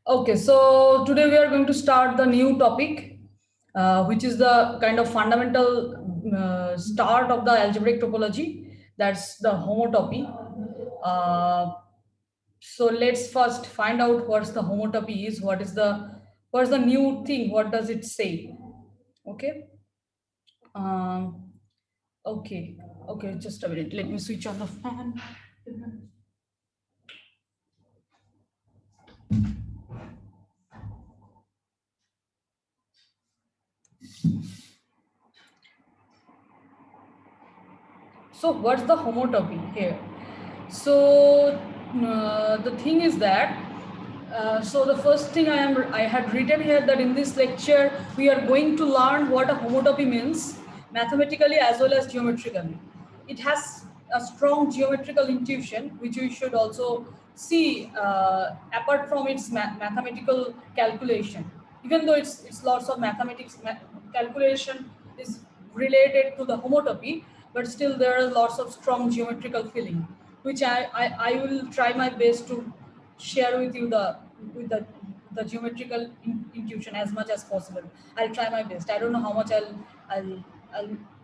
Okay, so today we are going to start the new topic, which is the kind of fundamental start of the algebraic topology. That's the homotopy. Uh, so let's first find out what's the homotopy is. What's the new thing? What does it say? Okay. Um, okay. Okay. Just a minute. Let me switch on the fan. So what's the homotopy here? So the thing is that so the first thing I had written here that in this lecture we are going to learn what a homotopy means mathematically as well as geometrically. It has a strong geometrical intuition which we should also see apart from its mathematical calculation. Even though it's lots of mathematics calculation is related to the homotopy, but still there are lots of strong geometrical feeling, which I will try my best to share with you with the geometrical intuition as much as possible. I'll try my best. I don't know how much I'll I'll,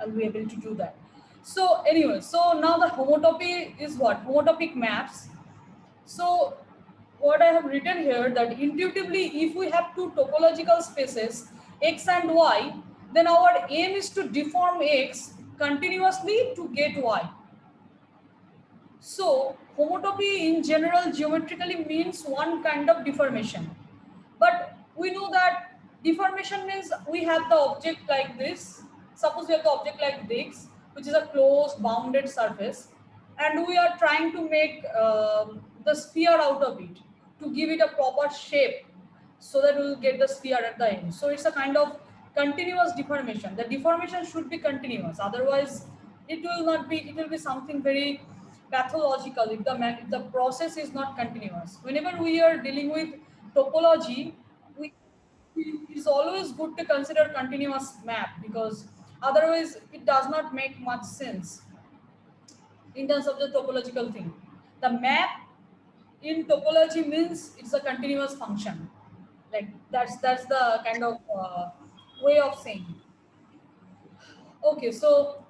I'll be able to do that. So anyway, so now the homotopy is what? Homotopic maps. So what I have written here that intuitively, if we have two topological spaces, X and Y, then our aim is to deform X continuously to get Y. So homotopy in general geometrically means one kind of deformation. But we know that deformation means we have the object like this. Suppose we have the object like this, which is a closed bounded surface, and we are trying to make the sphere out of it to give it a proper shape so that we will get the sphere at the end. So it's a kind of continuous deformation. The deformation should be continuous, otherwise it will not be, it will be something very pathological if if the process is not continuous. Whenever we are dealing with topology, we, it's always good to consider continuous map, because otherwise it does not make much sense in terms of the topological thing. The map in topology means it's a continuous function. Like that's the kind of way of saying. Okay, so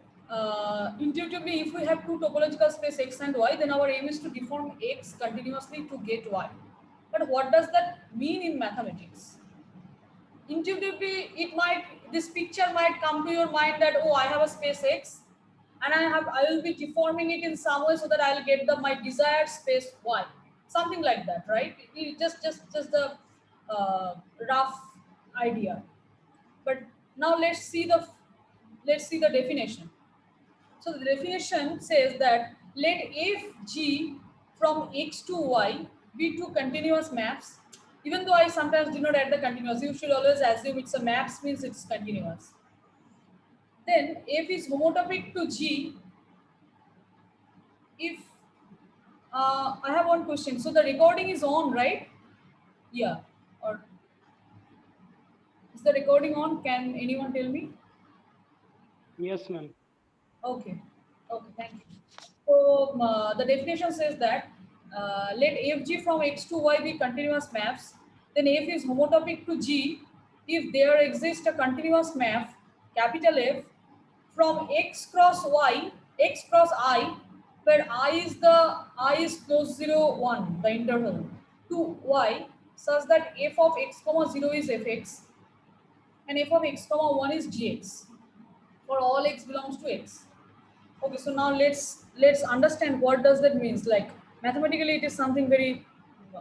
intuitively, if we have two topological space X and Y, then our aim is to deform X continuously to get Y. But what does that mean in mathematics? Intuitively, this picture might come to your mind that, oh, I have a space X, and I will be deforming it in some way so that I'll get my desired space Y, something like that, right? Just the rough idea. But now let's see the definition. So the definition says that let f g from x to y be two continuous maps. Even though I sometimes do not add the continuous, you should always assume it's a maps means it's continuous. Then f is homotopic to g if I have one question. So the recording is on, right? Yeah. Or is the recording on? Can anyone tell me? Yes, ma'am. Okay. Okay, thank you. So the definition says that let fg from x to y be continuous maps. Then f is homotopic to g if there exists a continuous map, capital F, from x cross y, x cross I, where I is close 0, 1, the interval, to y, such that f of x comma 0 is fx and f of x comma 1 is gx for all x belongs to x. Okay, so now let's understand what does that means. Like mathematically, it is something very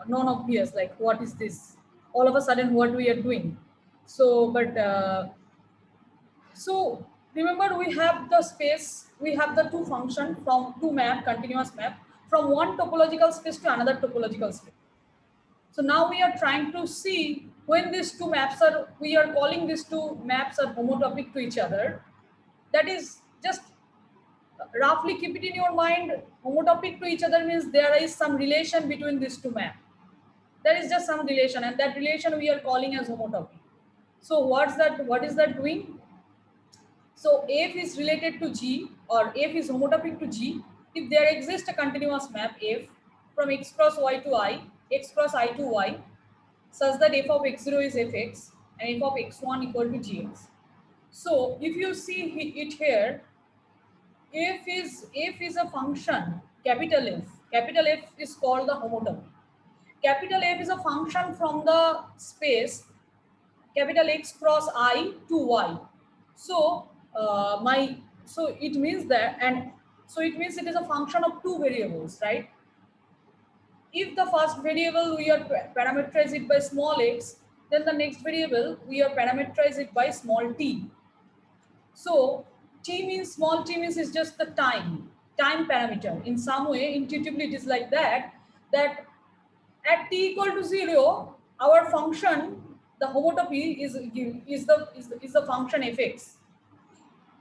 non-obvious. Like what is this? All of a sudden, what we are doing? So, but so remember, we have the space. We have the two function from two map, continuous map, from one topological space to another topological space. So now we are trying to see when these two maps are. We are calling these two maps are homotopic to each other. That is just roughly keep it in your mind. Homotopic to each other means there is some relation between these two maps. There is just some relation, and that relation we are calling as homotopy. So what's that? What is that doing? So f is related to G, or f is homotopic to G if there exists a continuous map f from x cross y to I, x cross I to y, such that f of x0 is fx and f of x1 equal to gx. So if you see it here, f is a function, capital F. Capital F is called the homotopy. Capital F is a function from the space capital X cross I to Y. So so it means that, and so it means it is a function of two variables, right? If the first variable we are parameterize it by small x, then the next variable we are parameterize it by small t. So t means, small t means is just the time parameter. In some way, intuitively it is like that, that at t equal to 0, our function, the homotopy is the function fx.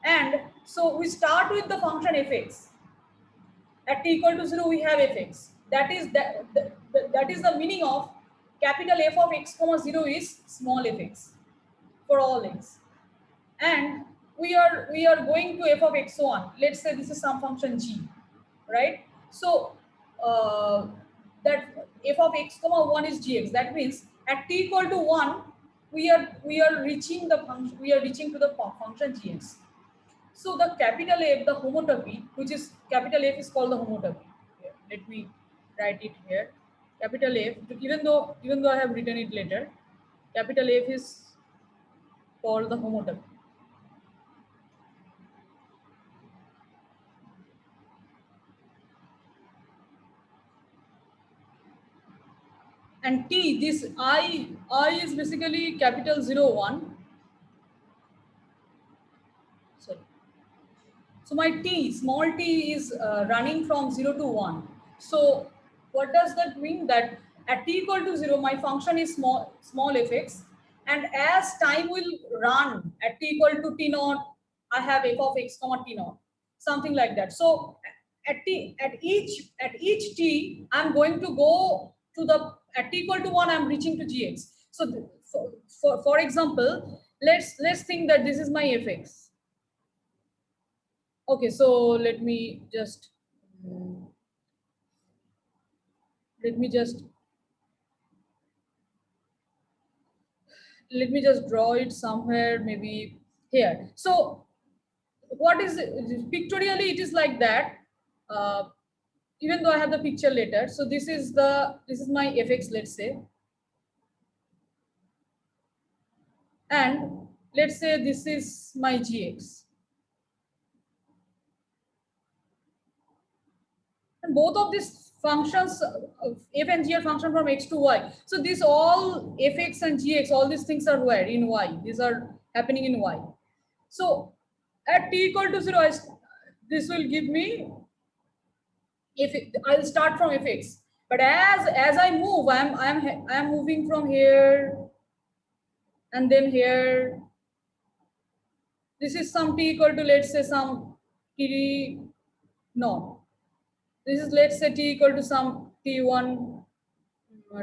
And so we start with the function fx. At t equal to 0, we have fx. That is the meaning of capital F of x comma 0 is small fx for all x. And we are going to f of x1. Let's say this is some function g, right? So that f of x comma 1 is gx. That means at t equal to 1, we are reaching the function, we are reaching to the function gx. So the capital F, the homotopy, which is capital F, is called the homotopy. Here, let me write it here. Capital F, even though I have written it later, capital F is called the homotopy. And T, this I is basically capital 0, 1. Sorry. So my T, small t is running from 0 to 1. So what does that mean? That at t equal to 0, my function is small fx. And as time will run at t equal to t naught, I have f of x comma t naught, something like that. So at each t, I'm going to go to the, at t equal to 1, I'm reaching to gx. So for example, let's think that this is my fx. Okay, so let me just let me just draw it somewhere, maybe here. So what is pictorially, it is like that. Even though I have the picture later. So this is my fx, let's say, and let's say this is my gx. And both of these functions, f and g, are function from x to y. So this all fx and gx, all these things are where? In y. These are happening in y. So at t equal to 0, this will give me, if I'll start from fx. But as I move, I'm moving from here and then here. This is some t equal to, let's say, some t naught. This is, let's say, t equal to some t1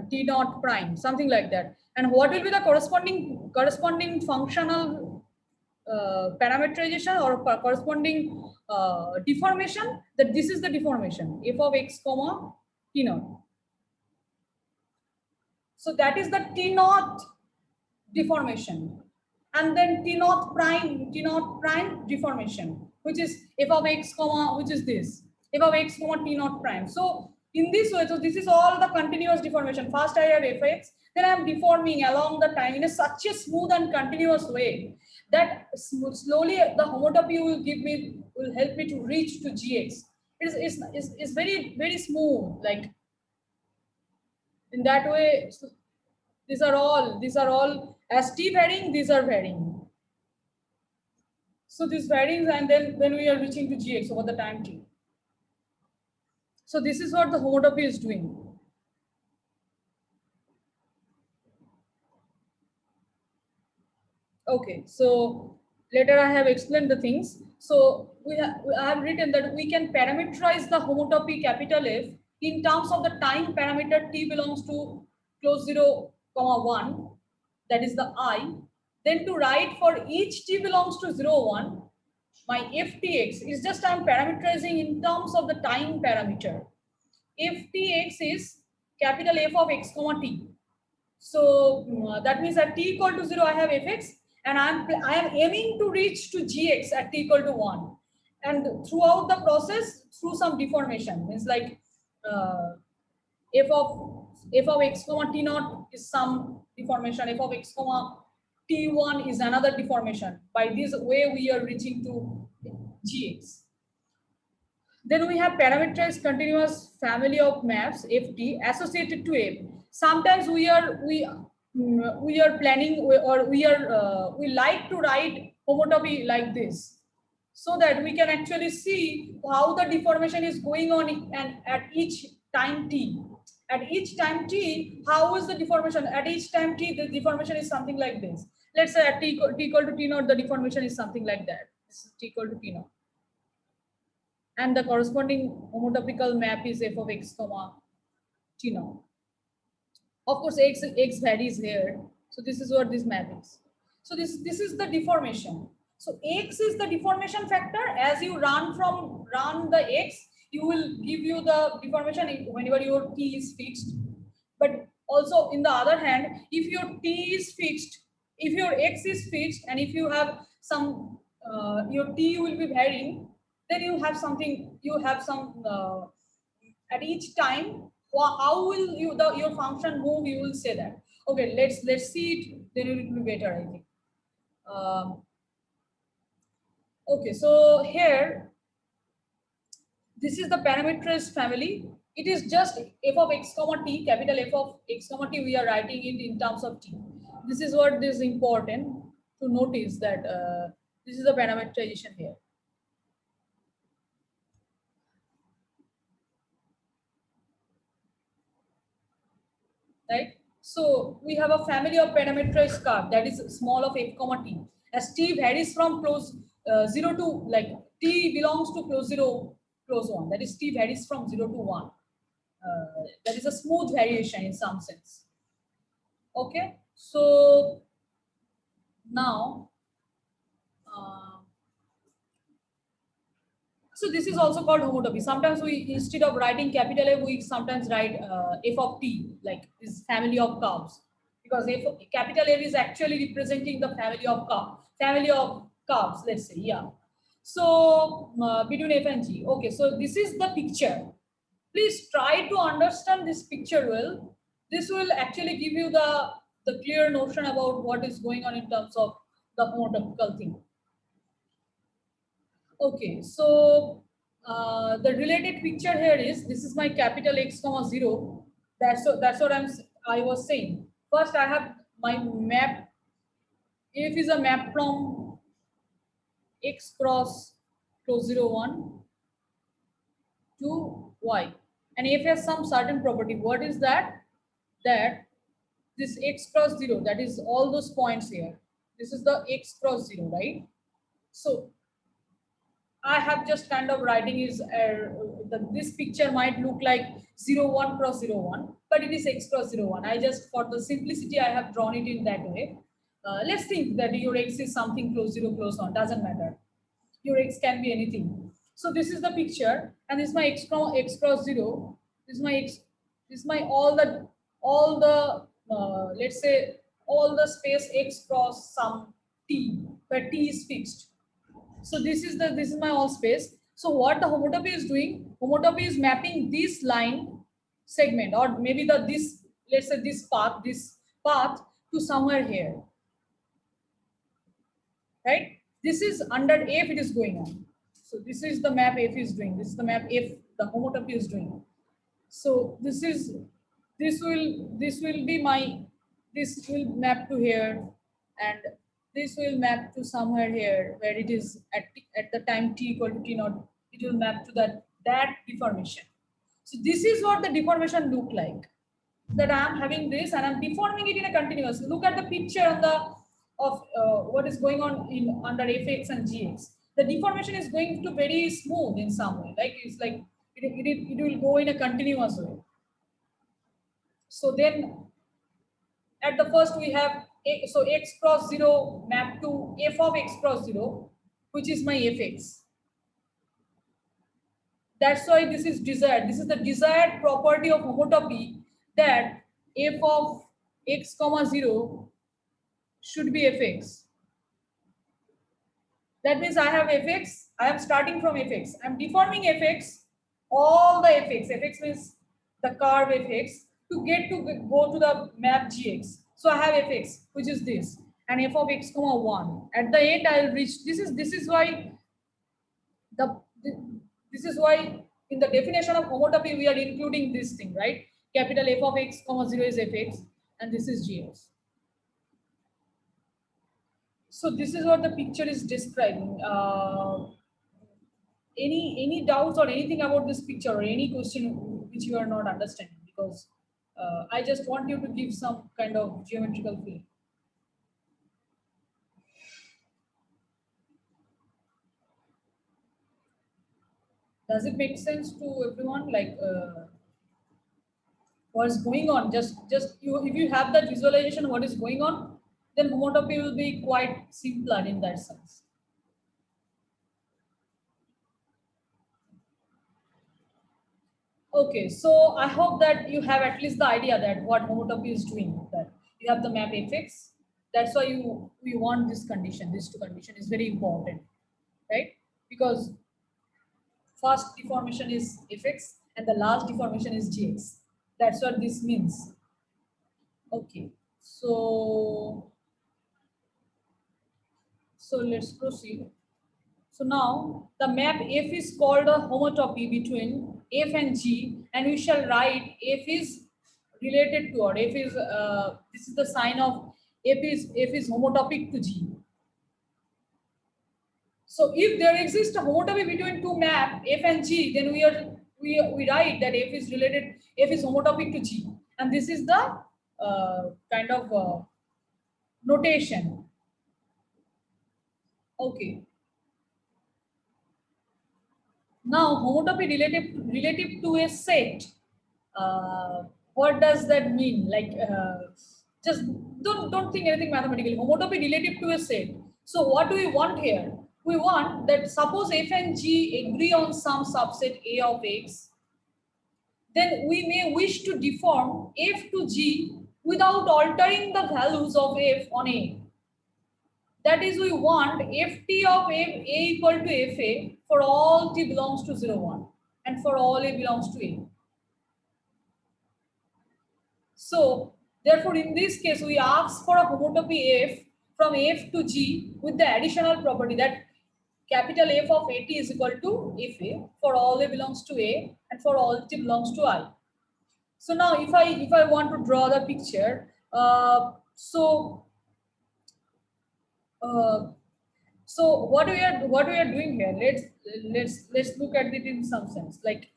t naught prime, something like that. And what will be the corresponding functional parameterization or corresponding deformation? That this is the deformation, f of x comma t naught. So that is the t naught deformation, and then t naught prime deformation, which is f of x comma, which is this f of x comma t naught prime. So in this way, so this is all the continuous deformation. First I have fx, then I am deforming along the time in a such a smooth and continuous way that slowly the homotopy will help me to reach to gx. It's very smooth, like in that way. So these are all as t varying, these are varying. So this varies, and then we are reaching to gx over the time t. So this is what the homotopy is doing. Okay, so later I have explained the things. So I have written that we can parameterize the homotopy capital F in terms of the time parameter t belongs to close 0, comma 1, that is the I. Then to write for each t belongs to 0, 1, my ftx is just I'm parameterizing in terms of the time parameter. Ftx is capital F of x comma t. So that means at t equal to 0, I have fx, and I am aiming to reach to gx at t equal to 1. And throughout the process, through some deformation, means like f of x comma t naught is some deformation, f of x comma t1 is another deformation. By this way, we are reaching to gx. Then we have parameterized continuous family of maps ft associated to f. Sometimes we are planning, or we like to write homotopy like this, so that we can actually see how the deformation is going on and at each time t. At each time t, how is the deformation? At each time t, the deformation is something like this. Let's say at t equal to t naught, the deformation is something like that. This is t equal to t naught. And the corresponding homotopical map is f of x comma t naught. Of course, x varies here. So this is what this map is. So this is the deformation. So x is the deformation factor. As you run the x, you will give you the deformation whenever your t is fixed. But also, in the other hand, if your t is fixed, if your x is fixed, and if you have some your t will be varying, then you have something. You have some at each time. How will your function move? You will say that. Okay, let's see it. Then it will be better, I think. Okay, so here, this is the parameterized family. It is just f of x comma t, capital F of x comma t. We are writing it in terms of t. This is what is important to notice, that this is the parameterization here. Right? So we have a family of parameterized curve, that is small of f comma t. As t varies from close 0 to, like, t belongs to close 0, close 1. That is, t varies from 0 to 1. That is a smooth variation in some sense. Okay, so now, so this is also called homotopy. Sometimes we, instead of writing capital F, we sometimes write f of t, like this family of curves, because capital F is actually representing the family of curves. Let's say, yeah. So between f and g. Okay, so this is the picture. Please try to understand this picture well. This will actually give you the clear notion about what is going on in terms of the homotopical thing. Okay, so the related picture here is, this is my capital X comma 0. That's what I was saying. First, I have my map. F is a map from X cross close 0, 1 to Y, and F has some certain property. What is that? That this X cross 0, that is all those points here. This is the X cross 0, right? So I have just kind of writing is this picture might look like 0, 1 cross 0, 1, but it is x cross 0, 1. I just, for the simplicity, I have drawn it in that way. Let's think that your x is something close 0, close 1, doesn't matter. Your x can be anything. So this is the picture, and this is my x cross 0. This is my x. This is my all the let's say all the space x cross some t, where t is fixed. So this is my all space. So what the homotopy is doing? Homotopy is mapping this line segment, or maybe this, let's say this path to somewhere here. Right? This is under F, it is going on. So this is the map F is doing. This is the map F the homotopy is doing. So this will map to here, and this will map to somewhere here, where it is at the time t equal to t naught. It will map to that deformation. So this is what the deformation look like. That I am having this, and I'm deforming it in a continuous. Look at the picture of what is going on under fx and gx. The deformation is going to very smooth in some way. Like it's like it will go in a continuous way. So then at the first we have so x cross 0 map to f of x cross 0, which is my fx. That's why this is desired. This is the desired property of homotopy, that f of x comma 0 should be fx. That means I have fx, I am starting from fx. I'm deforming fx, all the fx. Fx means the curve fx to get to go to the map gx. So I have fx, which is this, and f of x comma 1. At the end, I will reach. This is why the this is why in the definition of homotopy we are including this thing, right? Capital F of x comma 0 is fx, and this is gx. So this is what the picture is describing. Any doubts or anything about this picture, or any question which you are not understanding? Because I just want you to give some kind of geometrical feel. Does it make sense to everyone? Like what's going on? Just you, if you have that visualization, what is going on, then homotopy will be quite simpler in that sense. Okay, so I hope that you have at least the idea that what homotopy is doing. That you have the map fx. That's why we want this condition. This two condition is very important, right? Because first deformation is fx and the last deformation is gx. That's what this means. Okay, so let's proceed. So now the map F is called a homotopy between F and G, and we shall write F is related to, or F is this is the sign of F is homotopic to G. So if there exists a homotopy between two map F and G, then we write that F is related, F is homotopic to G, and this is the kind of notation. Okay. Now, homotopy relative to a set. What does that mean? Like, just don't think anything mathematically. Homotopy relative to a set. So, what do we want here? We want that suppose f and g agree on some subset a of x, then we may wish to deform f to g without altering the values of f on a. That is, we want ft of a equal to fa for all t belongs to 0, 1, and for all a belongs to a. So, therefore, in this case, we ask for a homotopy f from f to g with the additional property that capital F of at is equal to fa for all a belongs to a and for all t belongs to I. So now, if I want to draw the picture, so what we are doing here, let's look at it in some sense. Like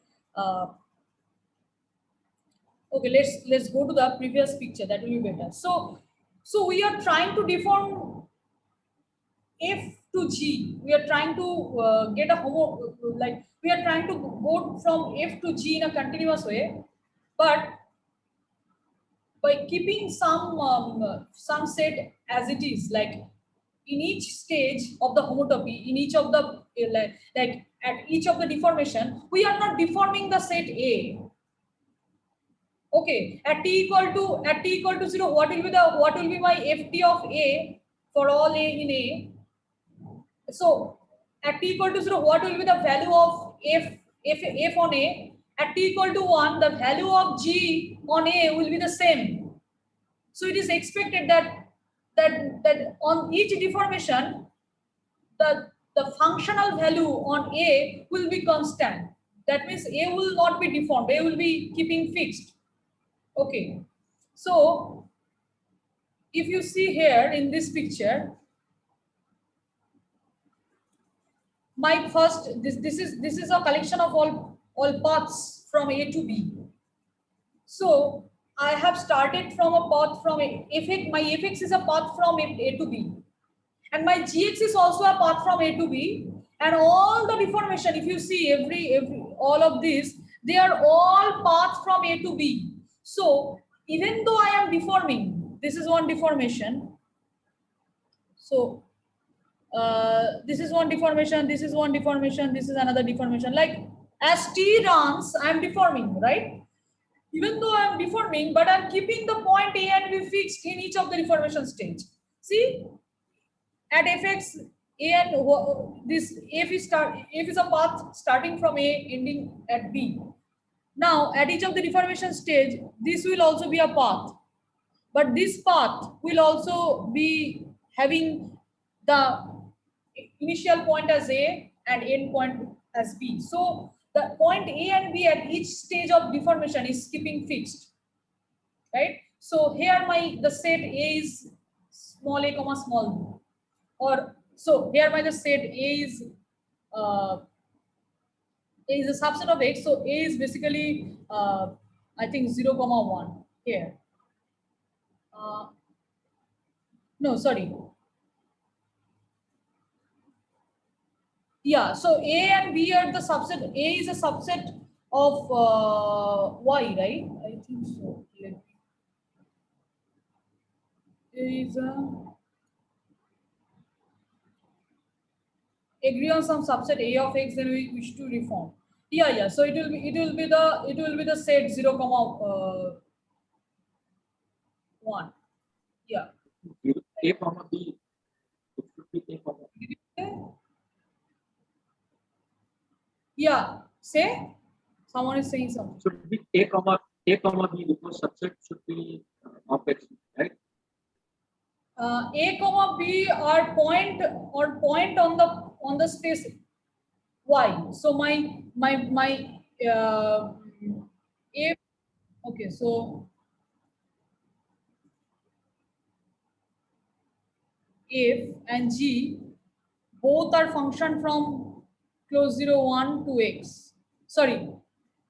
okay, let's go to the previous picture, that will be better. So we are trying to deform f to g. We are trying to get a like we are trying to go from f to g in a continuous way, but by keeping some set as it is, like in each stage of the homotopy, in each of the like at each of the deformation, we are not deforming the set A. Okay, at t equal to 0, what will be my ft of A for all A in A? So at t equal to 0, what will be the value of f on A? At t equal to 1, the value of g on A will be the same. So it is expected that on each deformation, the functional value on A will be constant. That means A will not be deformed. A will be keeping fixed. Okay. So if you see here in this picture, my first this is a collection of all paths from A to B. So I have started from a path from A. My fx is a path from A to B, and my gx is also a path from A to B. And all the deformation, if you see every all of these, they are all paths from A to B. So even though I am deforming, this is one deformation. So this is one deformation, this is one deformation, this is another deformation. Like as t runs, I'm deforming, right? Even though I'm deforming, but I'm keeping the point A and B fixed in each of the deformation stage. See, at fx, A and this f is a path starting from A, ending at B. Now, at each of the deformation stage, this will also be a path. But this path will also be having the initial point as A and end point as B. So the point A and B at each stage of deformation is keeping fixed, right? So here the set A is small a comma small b, or so here the set uh, A is a subset of X. So A is basically I think 0 comma 1 here. No, sorry. Yeah, so A and B are the subset. A is a subset of Y, right? I think so. A is agree on some subset A of X, then we wish to reform. Yeah, yeah. So it will be the set 0 comma 1. Yeah. A comma B. It should be A comma B. Yeah. Say someone is saying something. Should be A comma B because subset should be of X, right? A comma B are point on the space Y. So my A, okay, so F and G both are function from close 0 1 to X. Sorry,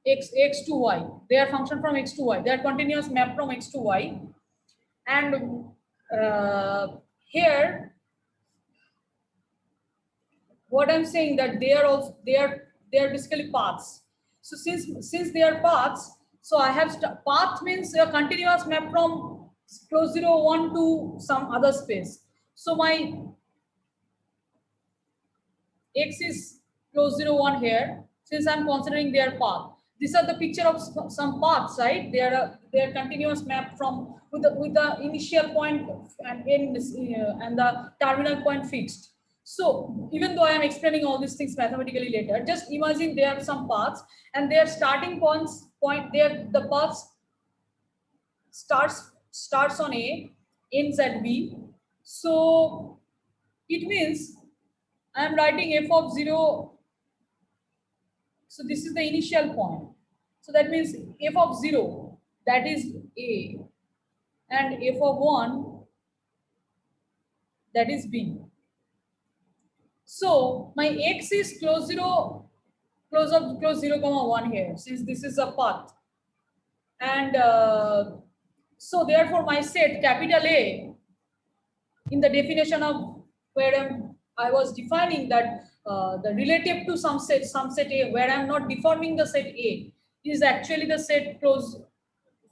X to Y. They are function from X to Y. They are continuous map from X to Y. And here what I'm saying that they are basically paths. So since they are paths, so I have path means a continuous map from close 0 1 to some other space. So my X is close 0 1 here. Since I'm considering their path, these are the picture of some paths, right? They are continuous map from with the initial point and end and the terminal point fixed. So even though I am explaining all these things mathematically later, just imagine there are some paths and their starting point there the paths starts on A, ends at B. So it means I am writing f of 0. So this is the initial point. So that means f of 0, that is A, and f of 1, that is B. So my X is close 0 comma 1 here, since this is a path. And so therefore my set capital A, in the definition of where I was defining that the relative to some set A, where I'm not deforming the set A, is actually the set close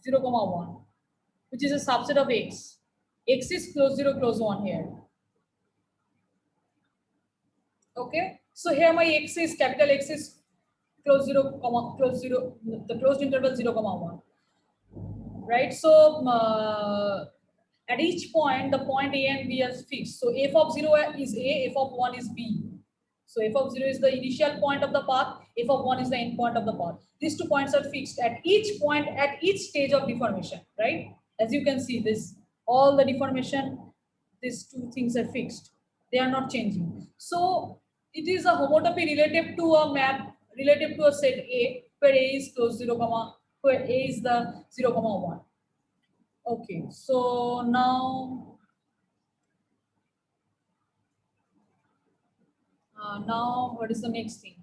0 comma 1, which is a subset of X. X is close 0 close 1 here. Okay, so here my X is capital X is close 0 comma close 0, the closed interval 0 comma 1, right? So at each point the point A and B is fixed. So f of 0 is A, f of 1 is B. So f of 0 is the initial point of the path, f of 1 is the end point of the path. These 2 points are fixed at each point at each stage of deformation, right? As you can see, this all the deformation, these 2 things are fixed. They are not changing. So it is a homotopy relative to a map, relative to a set A, where A is close 0 comma, where A is the 0 comma 1. Okay, so now what is the next thing?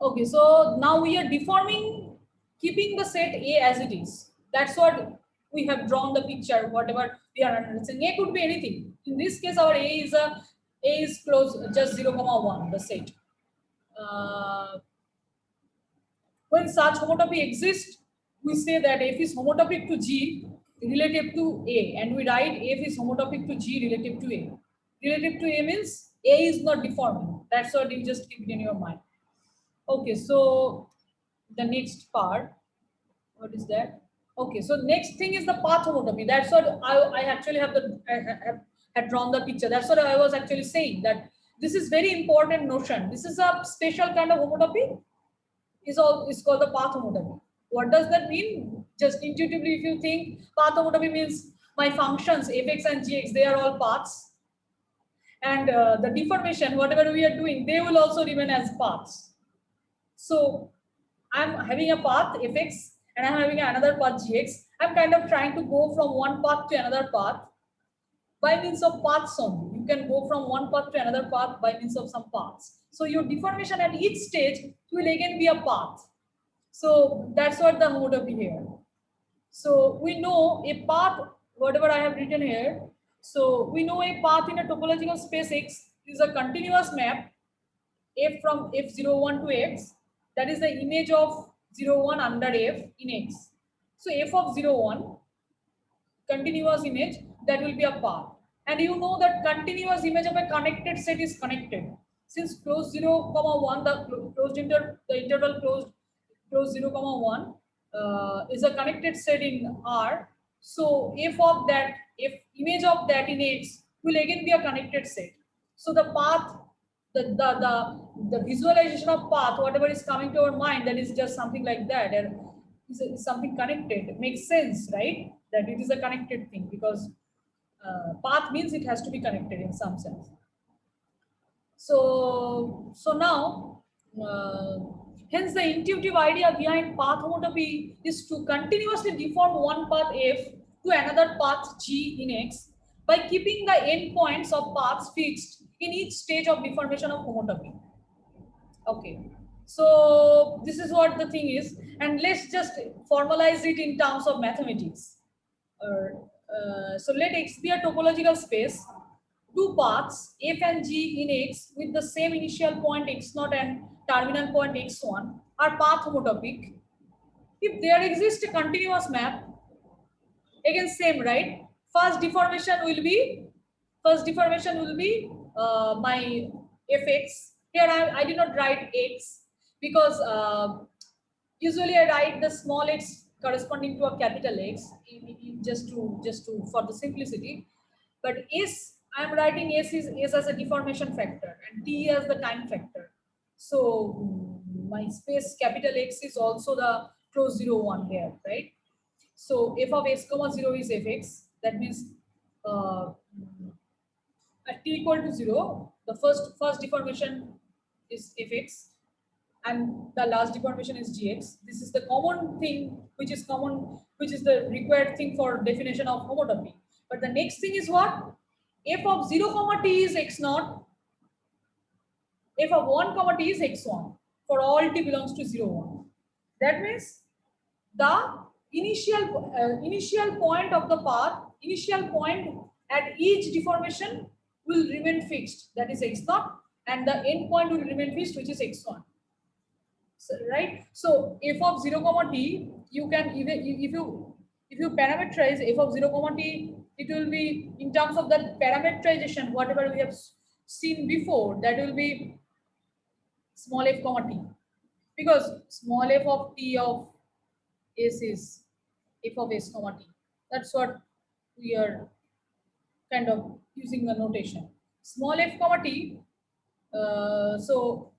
Okay, so now we are deforming, keeping the set A as it is. That's what we have drawn the picture, whatever we are understanding. A could be anything. In this case, our A is close just 0 comma 1, the set. When such homotopy exists, we say that F is homotopic to G relative to A, and we write F is homotopic to G relative to A. Relative to A means A is not deforming. That's what you just keep it in your mind. Okay, so the next part, what is that? Okay, so next thing is the path homotopy. That's what I actually had drawn the picture. That's what I was actually saying, that this is very important notion. This is a special kind of homotopy. Is called the path homotopy. What does that mean? Just intuitively, if you think path homotopy means my functions fx and gx, they are all paths, and the deformation, whatever we are doing, they will also remain as paths. So I'm having a path fx and I'm having another path gx. I'm kind of trying to go from one path to another path by means of paths only. You can go from one path to another path by means of some paths. So your deformation at each stage will again be a path. So that's what the homotopy here. So we know a path, whatever I have written here. So we know a path in a topological space X is a continuous map F from F01 to X. That is the image of 01 under F in X. So F of 01, continuous image, that will be a path. And you know that continuous image of a connected set is connected. Since close 0, 1, the interval close 0, 1 is a connected set in R. So if image of that in X will again be a connected set. So the path, the visualization of path, whatever is coming to our mind, that is just something like that, and is something connected. It makes sense, right? That it is a connected thing, because path means it has to be connected in some sense. So now, hence the intuitive idea behind path homotopy is to continuously deform one path F to another path G in X by keeping the endpoints of paths fixed in each stage of deformation of homotopy. Okay, so this is what the thing is, and let's just formalize it in terms of mathematics. So let X be a topological space. Two paths F and G in X with the same initial point x0 and terminal point x1 are path homotopic. If there exists a continuous map, again same, right? First deformation will be my fx. Here I did not write x because usually I write the small x corresponding to a capital X just to for the simplicity. But S, I am writing S as a deformation factor and T as the time factor. So my space capital X is also the close 0, 1 here, right? So f of x comma 0 is fx. That means at t equal to 0, the first deformation is fx and the last deformation is gx. This is the common thing which is the required thing for definition of homotopy. But the next thing is what? F of 0 comma t is x0, f of 1 comma t is x1 for all t belongs to 0, 1. That means the initial point of the path, initial point at each deformation will remain fixed, that is x0, and the end point will remain fixed, which is x1. So, right? So f of 0 comma t, you can even if you parameterize f of 0 comma t, it will be in terms of that parameterization, whatever we have seen before, that will be small f comma t, because small f of t of s is f of s comma t. That's what we are kind of using the notation. Small f comma t. So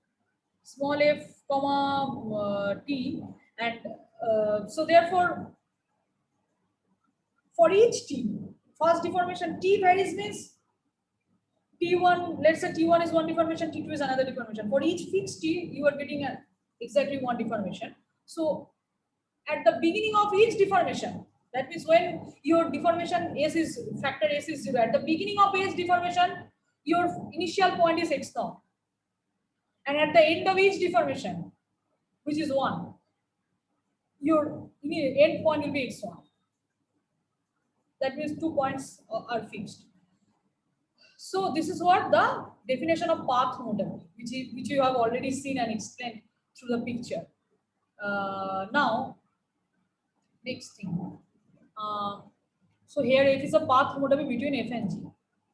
small f comma t, and so therefore for each t, first deformation t varies means t1, let's say t1 is one deformation, t2 is another deformation. For each fixed t, you are getting exactly one deformation. So at the beginning of each deformation, that means when your deformation s is factor s is 0, at the beginning of each deformation, your initial point is x0, and at the end of each deformation, which is 1, your end point will be x1. That means 2 points are fixed. So this is what the definition of path homotopy, which you have already seen and explained through the picture. Now, next thing. So here F is a path homotopy between F and G.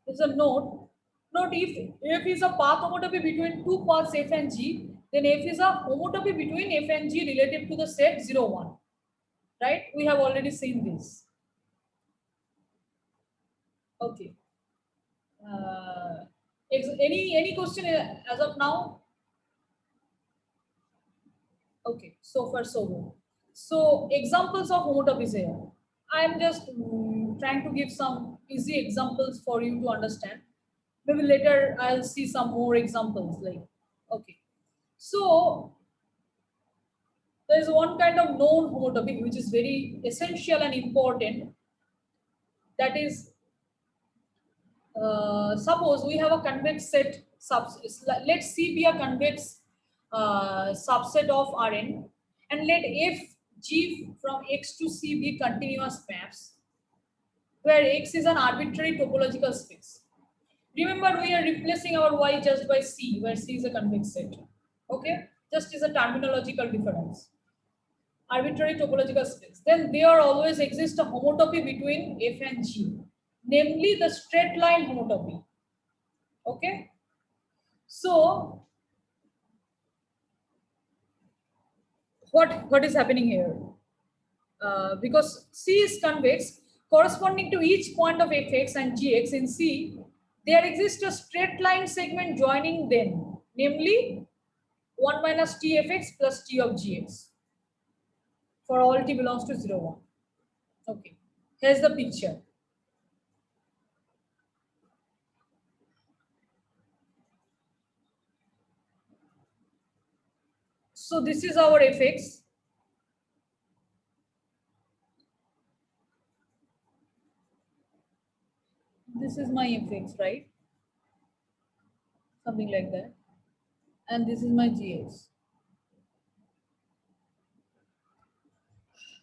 There's a note. Note if F is a path homotopy between two paths F and G, then F is a homotopy between F and G relative to the set 0, 1. Right? We have already seen this. Okay. Any question as of now? Okay, so far so good. So examples of homotopies here. I am just trying to give some easy examples for you to understand. Maybe later I'll see some more examples like, okay. So there is one kind of known homotopy which is very essential and important. That is, suppose we have a convex set, let C be a convex subset of Rn, and let F G from X to C be continuous maps, where X is an arbitrary topological space. Remember, we are replacing our Y just by C, where C is a convex set. Okay, just is a terminological difference. Arbitrary topological space. Then there always exists a homotopy between F and G, namely the straight line homotopy. Okay, so what is happening here? Because C is convex, corresponding to each point of Fx and Gx in C, there exists a straight line segment joining them, namely 1 minus Tfx plus T of Gx for all T belongs to 0, 1. Okay, here's the picture. So this is our Fx. This is my Fx, right? Something like that. And this is my Gx.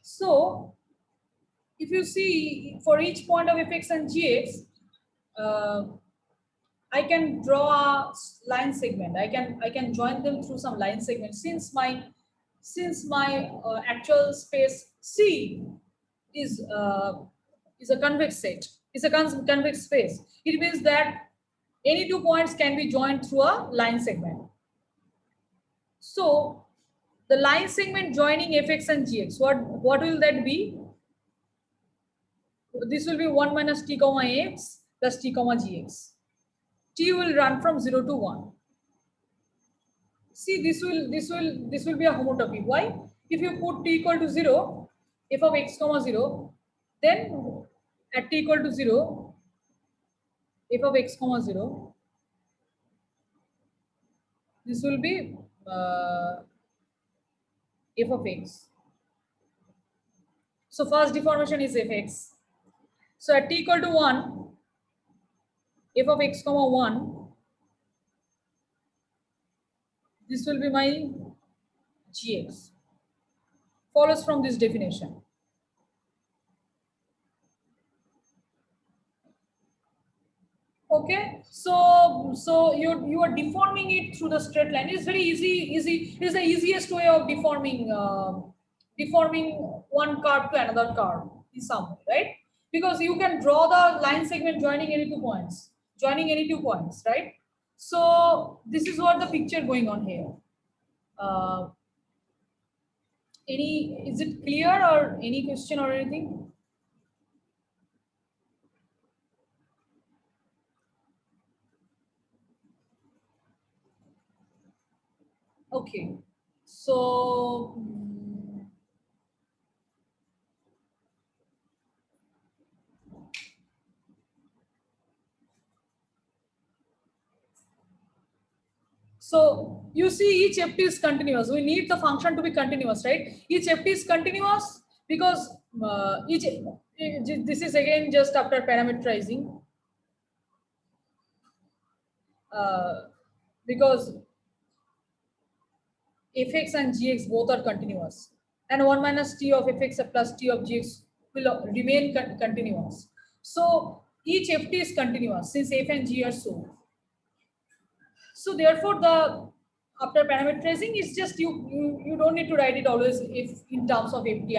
So if you see for each point of Fx and Gx, I can draw a line segment. I can join them through some line segment. Since my actual space C is a convex set, is a convex space. It means that any two points can be joined through a line segment. So the line segment joining Fx and Gx, what will that be? This will be 1 minus T comma X plus T comma Gx. T will run from 0 to 1. See, this will be a homotopy. Why? If you put T equal to 0, f of x comma 0, then at T equal to 0, f of x comma 0, this will be f of x. So first deformation is fx. So at T equal to 1, f of x comma 1, this will be my gx. Follows from this definition. Okay, so you are deforming it through the straight line. It's very easy. It's the easiest way of deforming one curve to another curve in some way, right? Because you can draw the line segment joining any two points, right? So this is what the picture going on here. Is it clear or any question or anything? Okay, so so you see each ft is continuous. We need the function to be continuous, right? Each ft is continuous because this is again just after parameterizing. Because fx and gx both are continuous, and 1 minus t of fx plus t of gx will remain continuous. So each ft is continuous since f and g are so. So therefore the after parameterizing, it's just you don't need to write it always if in terms of FT.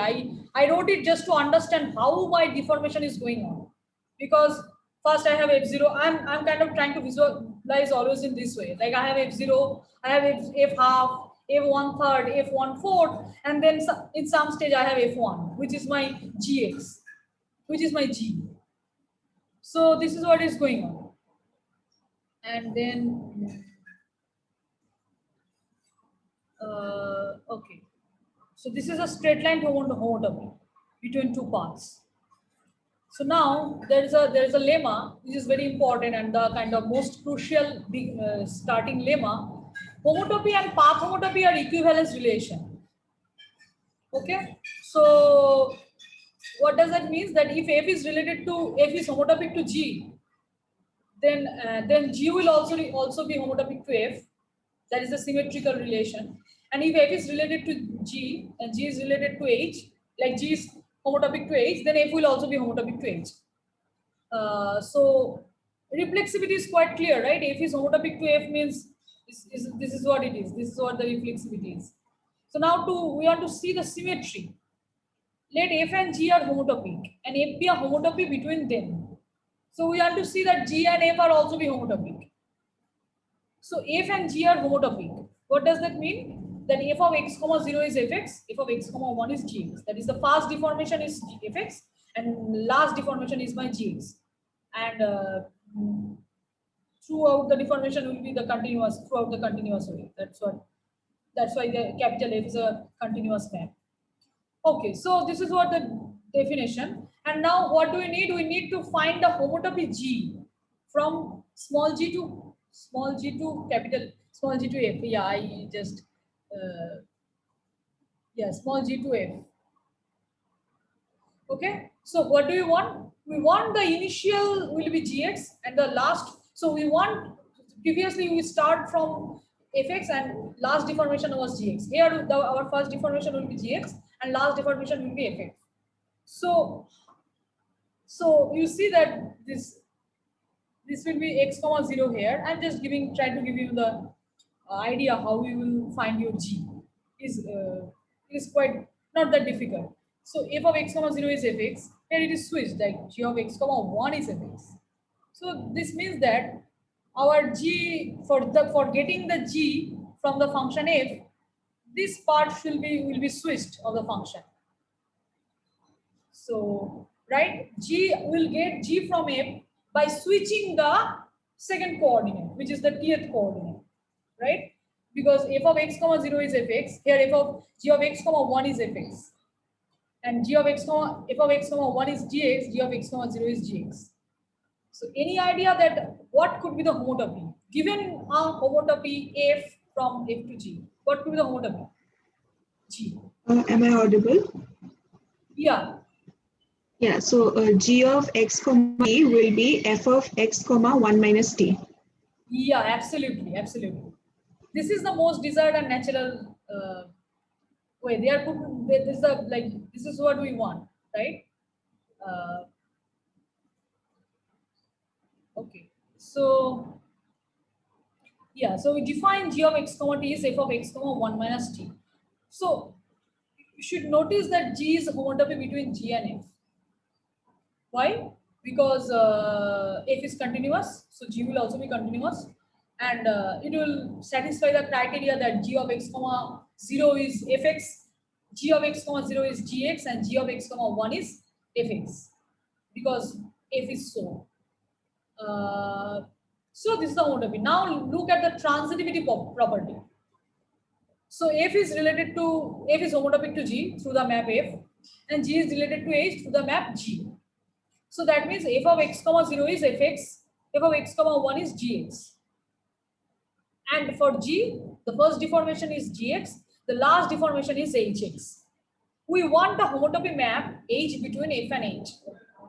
I wrote it just to understand how my deformation is going on, because first I have F0. I'm kind of trying to visualize always in this way. Like I have F0, I have F half, F1/3, F1/4, and then in some stage I have F1, which is my GX, which is my G. So this is what is going on. And then okay, so this is a straight line homotopy between two paths. So now there is a lemma which is very important and the kind of most crucial starting lemma. Homotopy and path homotopy are equivalence relation. Okay, so what does that mean? That if F is related to F is homotopic to G, then G will also be homotopic to F. That is a symmetrical relation. And if F is related to G and G is related to H, like G is homotopic to H, then F will also be homotopic to H. So reflexivity is quite clear, right? F is homotopic to F means this is what it is. This is what the reflexivity is. So now we want to see the symmetry. Let F and G are homotopic and F be a homotopy between them. So we want to see that G and F are also be homotopic. So F and G are homotopic. What does that mean? That F of x, 0 is Fx, F of x, 1 is Gx. That is the first deformation is Fx and last deformation is my Gx. And throughout the deformation will be throughout the continuous way. That's why the capital F is a continuous map. Okay, so this is what the definition. And now what do we need? We need to find the homotopy G from small g to capital, small g to F. Yeah, I just, small g to F. Okay, so what do we want? We want the initial will be Gx and the last. So we want, previously we start from Fx and last deformation was Gx. Here our first deformation will be Gx and last deformation will be Fx. So you see that this will be x, 0 here. I'm just trying to give you the idea how you will find your G. Is quite not that difficult. So f of x, 0 is Fx. Here it is switched, like g of x, 1 is Fx. So this means that our G for getting the G from the function f, this part will be switched of the function. So right, G will get G from f by switching the second coordinate, which is the tth coordinate, right? Because f of x, 0 is Fx. Here f of g of x, 1 is Fx. And f of x, 1 is Gx, g of x, 0 is Gx. So any idea that what could be the homotopy? Given a homotopy F from F to G, what could be the homotopy? G. Am I audible? Yeah. Yeah, so g of x, t will be f of x, 1 minus t. Yeah, absolutely. This is the most desired and natural way. This is what we want, right? Okay, so yeah, so we define g of x, t is f of x, 1 minus t. So you should notice that G is homotopy between G and F. Why? Because F is continuous, so G will also be continuous, and it will satisfy the criteria that G of x, 0 is Fx, G of x, 0 is Gx, and G of x, 1 is Fx, because F is so. So this is the homotopy. Now look at the transitivity property. So F is homotopy to G through the map F, and G is related to H through the map G. So that means f of x, 0 is Fx, f of x, 1 is Gx. And for G, the first deformation is Gx, the last deformation is Hx. We want a homotopy map H between F and H.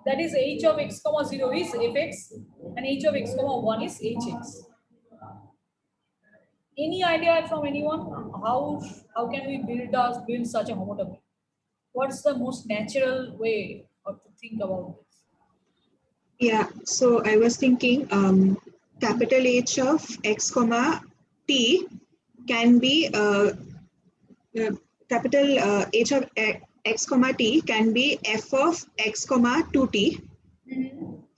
That is H of x, 0 is Fx and H of x, 1 is Hx. Any idea from anyone how can we build such a homotopy? What's the most natural way to think about this? Yeah, so I was thinking capital H of x, t can be capital H of x comma t can be f of x comma 2t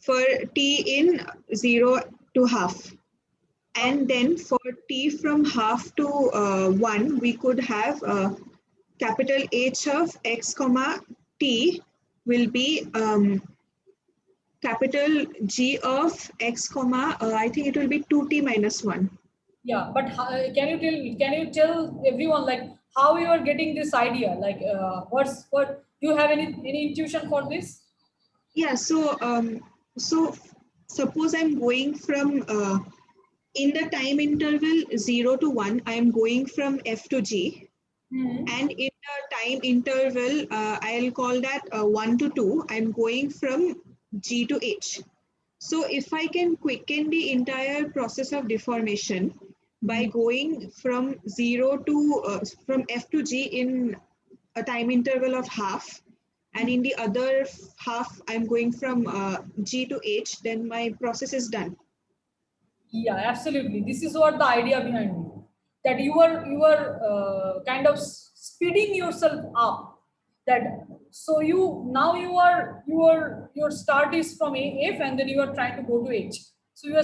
for t in 0 to half. And then for t from half to 1, we could have capital H of x comma t will be capital G of x comma, I think it will be 2t minus 1. Yeah, but can you tell everyone like how you are getting this idea? Like what do you have any intuition for this? Yeah, so suppose I'm going from in the time interval 0 to 1, I am going from F to G. And in the time interval, I'll call that 1 to 2, I'm going from G to H. So if I can quicken the entire process of deformation by going from 0 to, from F to G in a time interval of half, and in the other half, I'm going from G to H, then my process is done. Yeah, absolutely. This is what the idea behind it. That you are kind of speeding yourself up. That so your start is from F and then you are trying to go to H. So you are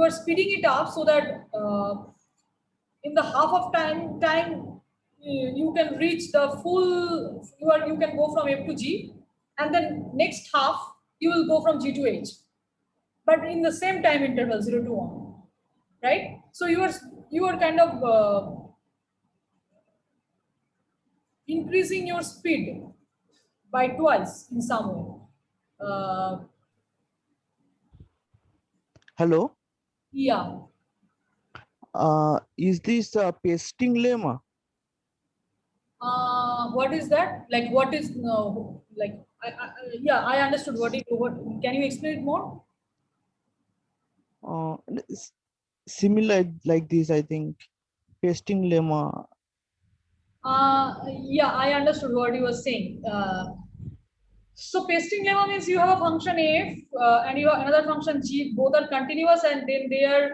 speeding it up so that in the half of time you can reach the full. You can go from F to G, and then next half you will go from G to H, but in the same time interval 0 to 1, right? So you are kind of increasing your speed by twice in some way. Hello, Yeah. is this a pasting lemma? What is that? Like what is like? Yeah, I understood. What can you explain it more? It's similar like this, I think. Pasting lemma. Yeah, I understood what you were saying. So pasting lemma means you have a function f and you have another function g, both are continuous, and then they are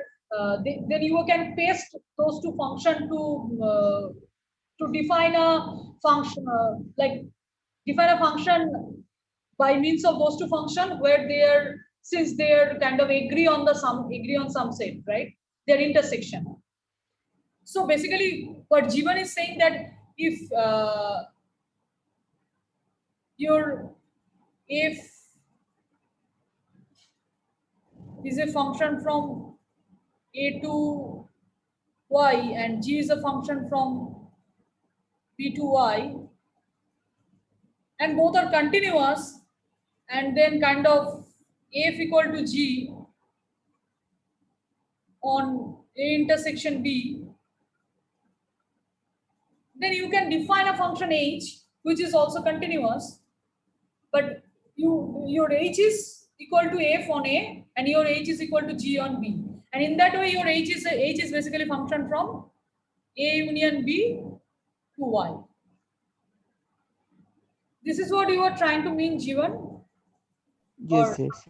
then you can paste those two functions to define a function define a function by means of those two functions where they are, since they are kind of agree on some set, right? Their intersection. So basically, what Jivan is saying that if if is a function from A to Y and G is a function from B to Y, and both are continuous, and then kind of F equal to G on A intersection B, then you can define a function H which is also continuous, but your H is equal to F on A and your H is equal to G on B, and in that way your H is basically function from A union B to Y. This is what you are trying to mean, Jivan? Yes, yes.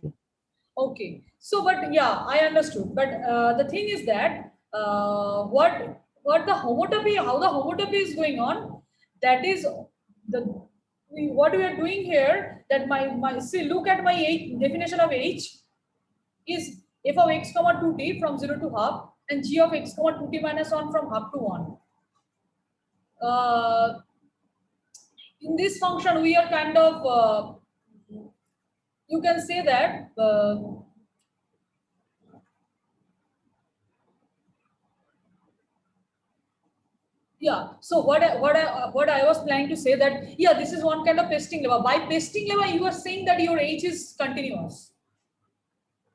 Okay. So, but yeah, I understood. But the thing is that what the homotopy, how the homotopy is going on, that is what we are doing here. That my see, look at my definition of H is f of x comma 2t from 0 to half and g of x comma 2t minus 1 from half to 1. In this function, we are kind of you can say that yeah. So what I was planning to say that, yeah, this is one kind of pasting lemma. By pasting lemma, you are saying that your H is continuous.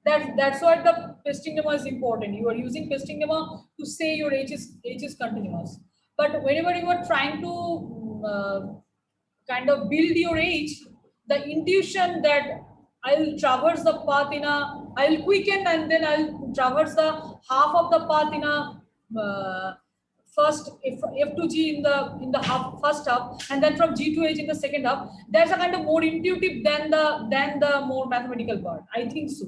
That's why the pasting lemma is important. You are using pasting lemma to say your H is continuous. But whenever you are trying to kind of build your H, the intuition that I'll traverse the path I'll quicken and then I'll traverse the half of the path in a first F to G in the first half, and then from G to H in the second half. That's a kind of more intuitive than the more mathematical part. I think so.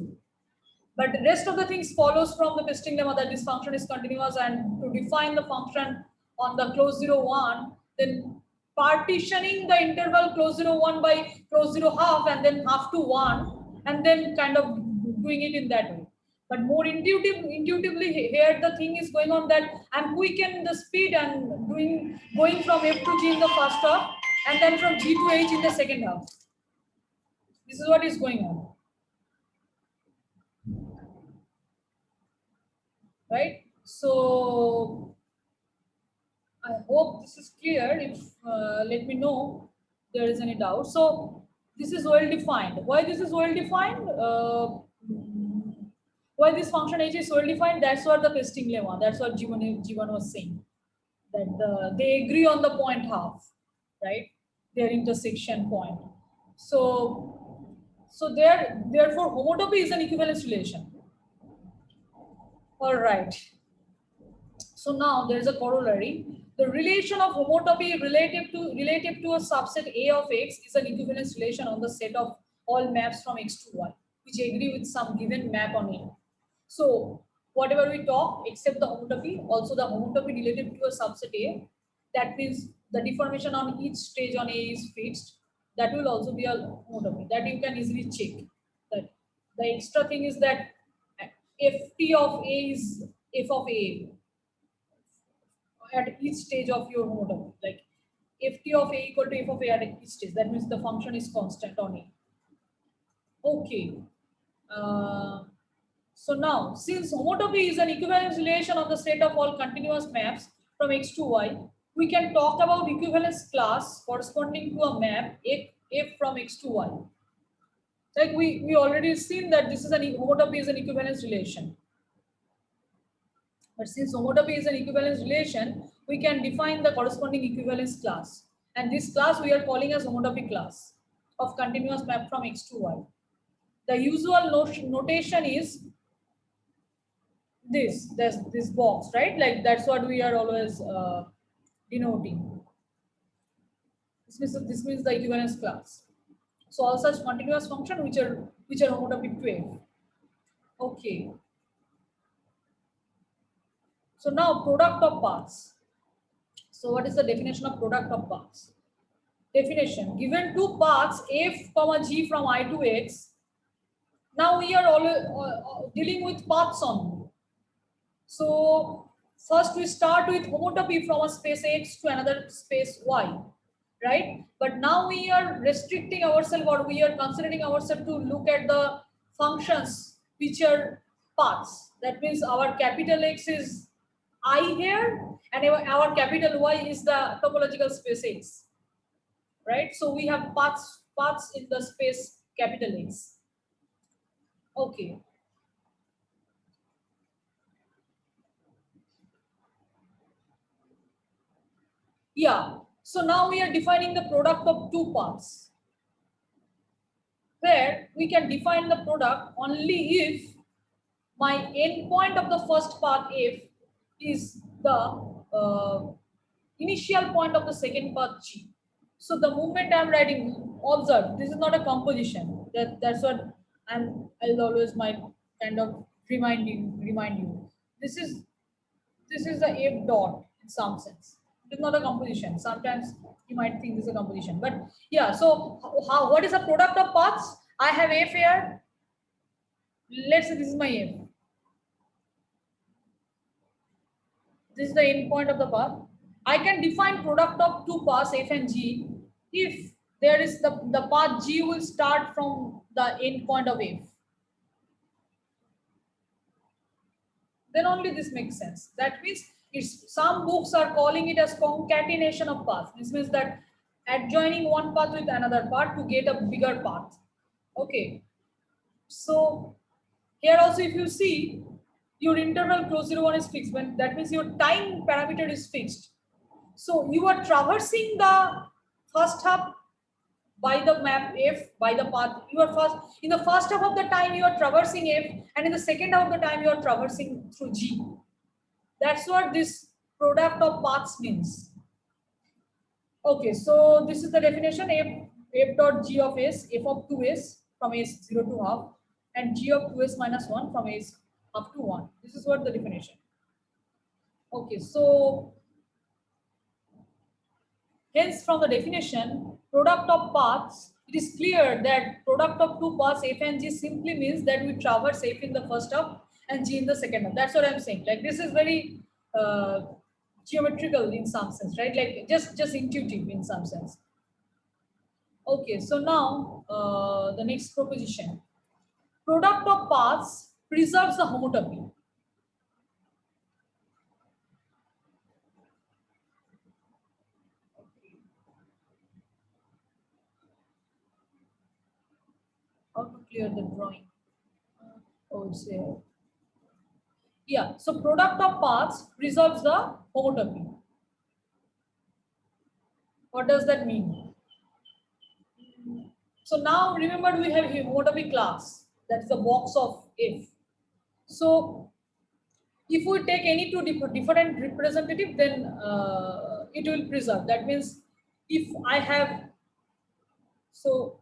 But the rest of the things follows from the Pisting lemma that this function is continuous, and to define the function on the close 0, 1, then partitioning the interval close 0, 1 by close 0, half, and then half to 1, and then kind of doing it in that way. But more intuitively here the thing is going on that I'm quickening the speed and going from F to G in the first half, and then from G to H in the second half. This is what is going on. Right? So I hope this is clear. If let me know if there is any doubt. So this is well defined. Why this is well defined? Why this function h is well defined? That's what the Pisting lemma. That's what G1 was saying. That they agree on the point half, right? Their intersection point. So therefore homotopy is an equivalence relation. All right. So now there is a corollary. The relation of homotopy relative to a subset A of X is an equivalence relation on the set of all maps from X to Y, which agree with some given map on A. So whatever we talk, except the homotopy, also the homotopy related to a subset A, that means the deformation on each stage on A is fixed. That will also be a homotopy. That you can easily check. That the extra thing is that Ft of A is F of A at each stage of your homotopy. Like Ft of A equal to F of A at each stage. That means the function is constant on A. Okay. So now, since homotopy is an equivalence relation on the set of all continuous maps from X to Y, we can talk about equivalence class corresponding to a map F from X to Y. Like we already seen that this is an homotopy is an equivalence relation. But since homotopy is an equivalence relation, we can define the corresponding equivalence class. And this class we are calling as homotopy class of continuous map from X to Y. The usual notation is this box, right? Like that's what we are always denoting. This means the equivalence class. So all such continuous function which are homotopy to F. Okay. So now product of paths. So what is the definition of product of paths? Definition: given two paths F, G from I to X. Now we are all dealing with paths only. So first we start with homotopy from a space X to another space Y, right? But now we are restricting ourselves, or we are considering ourselves to look at the functions which are paths. That means our capital X is I here, and our capital Y is the topological space X, right? So we have paths in the space capital X. Okay. Yeah. So now we are defining the product of two paths, where we can define the product only if my endpoint of the first path F is the initial point of the second path G. So the moment I'm writing, observe, this is not a composition. That's what I'll always might kind of remind you. This is the F dot in some sense. It is not a composition. Sometimes you might think this is a composition, but yeah. So what is the product of paths? I have F here. Let's say this is my F. This is the endpoint of the path. I can define product of two paths F and G if there is the path G will start from the endpoint of F. Then only this makes sense. That means some books are calling it as concatenation of paths. This means that adjoining one path with another path to get a bigger path. Okay. So here also, if you see, your interval close 0, 1 is fixed. When that means your time parameter is fixed. So you are traversing the first half by the map F, by the path. In the first half of the time you are traversing F, and in the second half of the time you are traversing through G. That's what this product of paths means. Okay, so this is the definition: F dot G of S, F of 2S from S 0 to half. and g of 2s minus 1 from s up to 1. This is what the definition. Okay, so hence from the definition, product of paths, it is clear that product of two paths f and g simply means that we traverse f in the first half and g in the second half. That's what I'm saying. Like this is very geometrical in some sense, right? Like just intuitive in some sense. Okay, so now the next proposition. Product of paths preserves the homotopy. How to clear the drawing? Oh, it's here. Yeah, so product of paths preserves the homotopy. What does that mean? So now remember we have homotopy class. That's the box of F. So if we take any two different representative, then it will preserve. That means if I have, so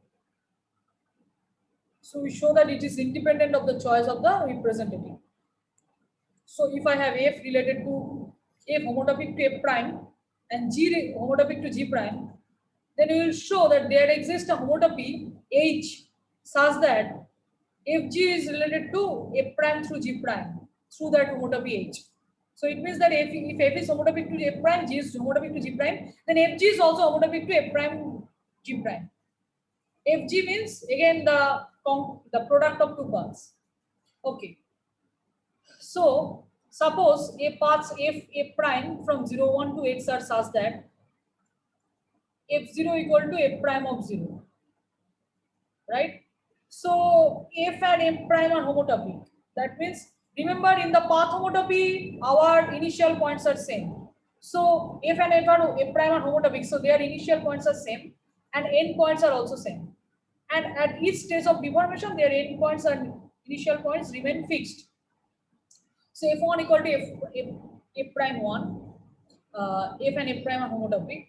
we show that it is independent of the choice of the representative. So if I have F related to F homotopic to F prime and G homotopic to G prime, then we will show that there exists a homotopy H such that Fg is related to F prime through G prime through that homotopy H. So it means that if F is homotopic to F prime, G is homotopic to G prime, then Fg is also homotopic to F prime, G prime. Fg means again the product of two paths. Okay. So suppose a paths f prime from 0, 1 to x are such that f0 equal to f prime of 0, right? So f and f prime are homotopic. That means remember in the path homotopy our initial points are same. So f and f prime are homotopic, so their initial points are same and end points are also same. And at each stage of deformation their end points and initial points remain fixed. So f1 equal to f prime 1, f and f prime are homotopic,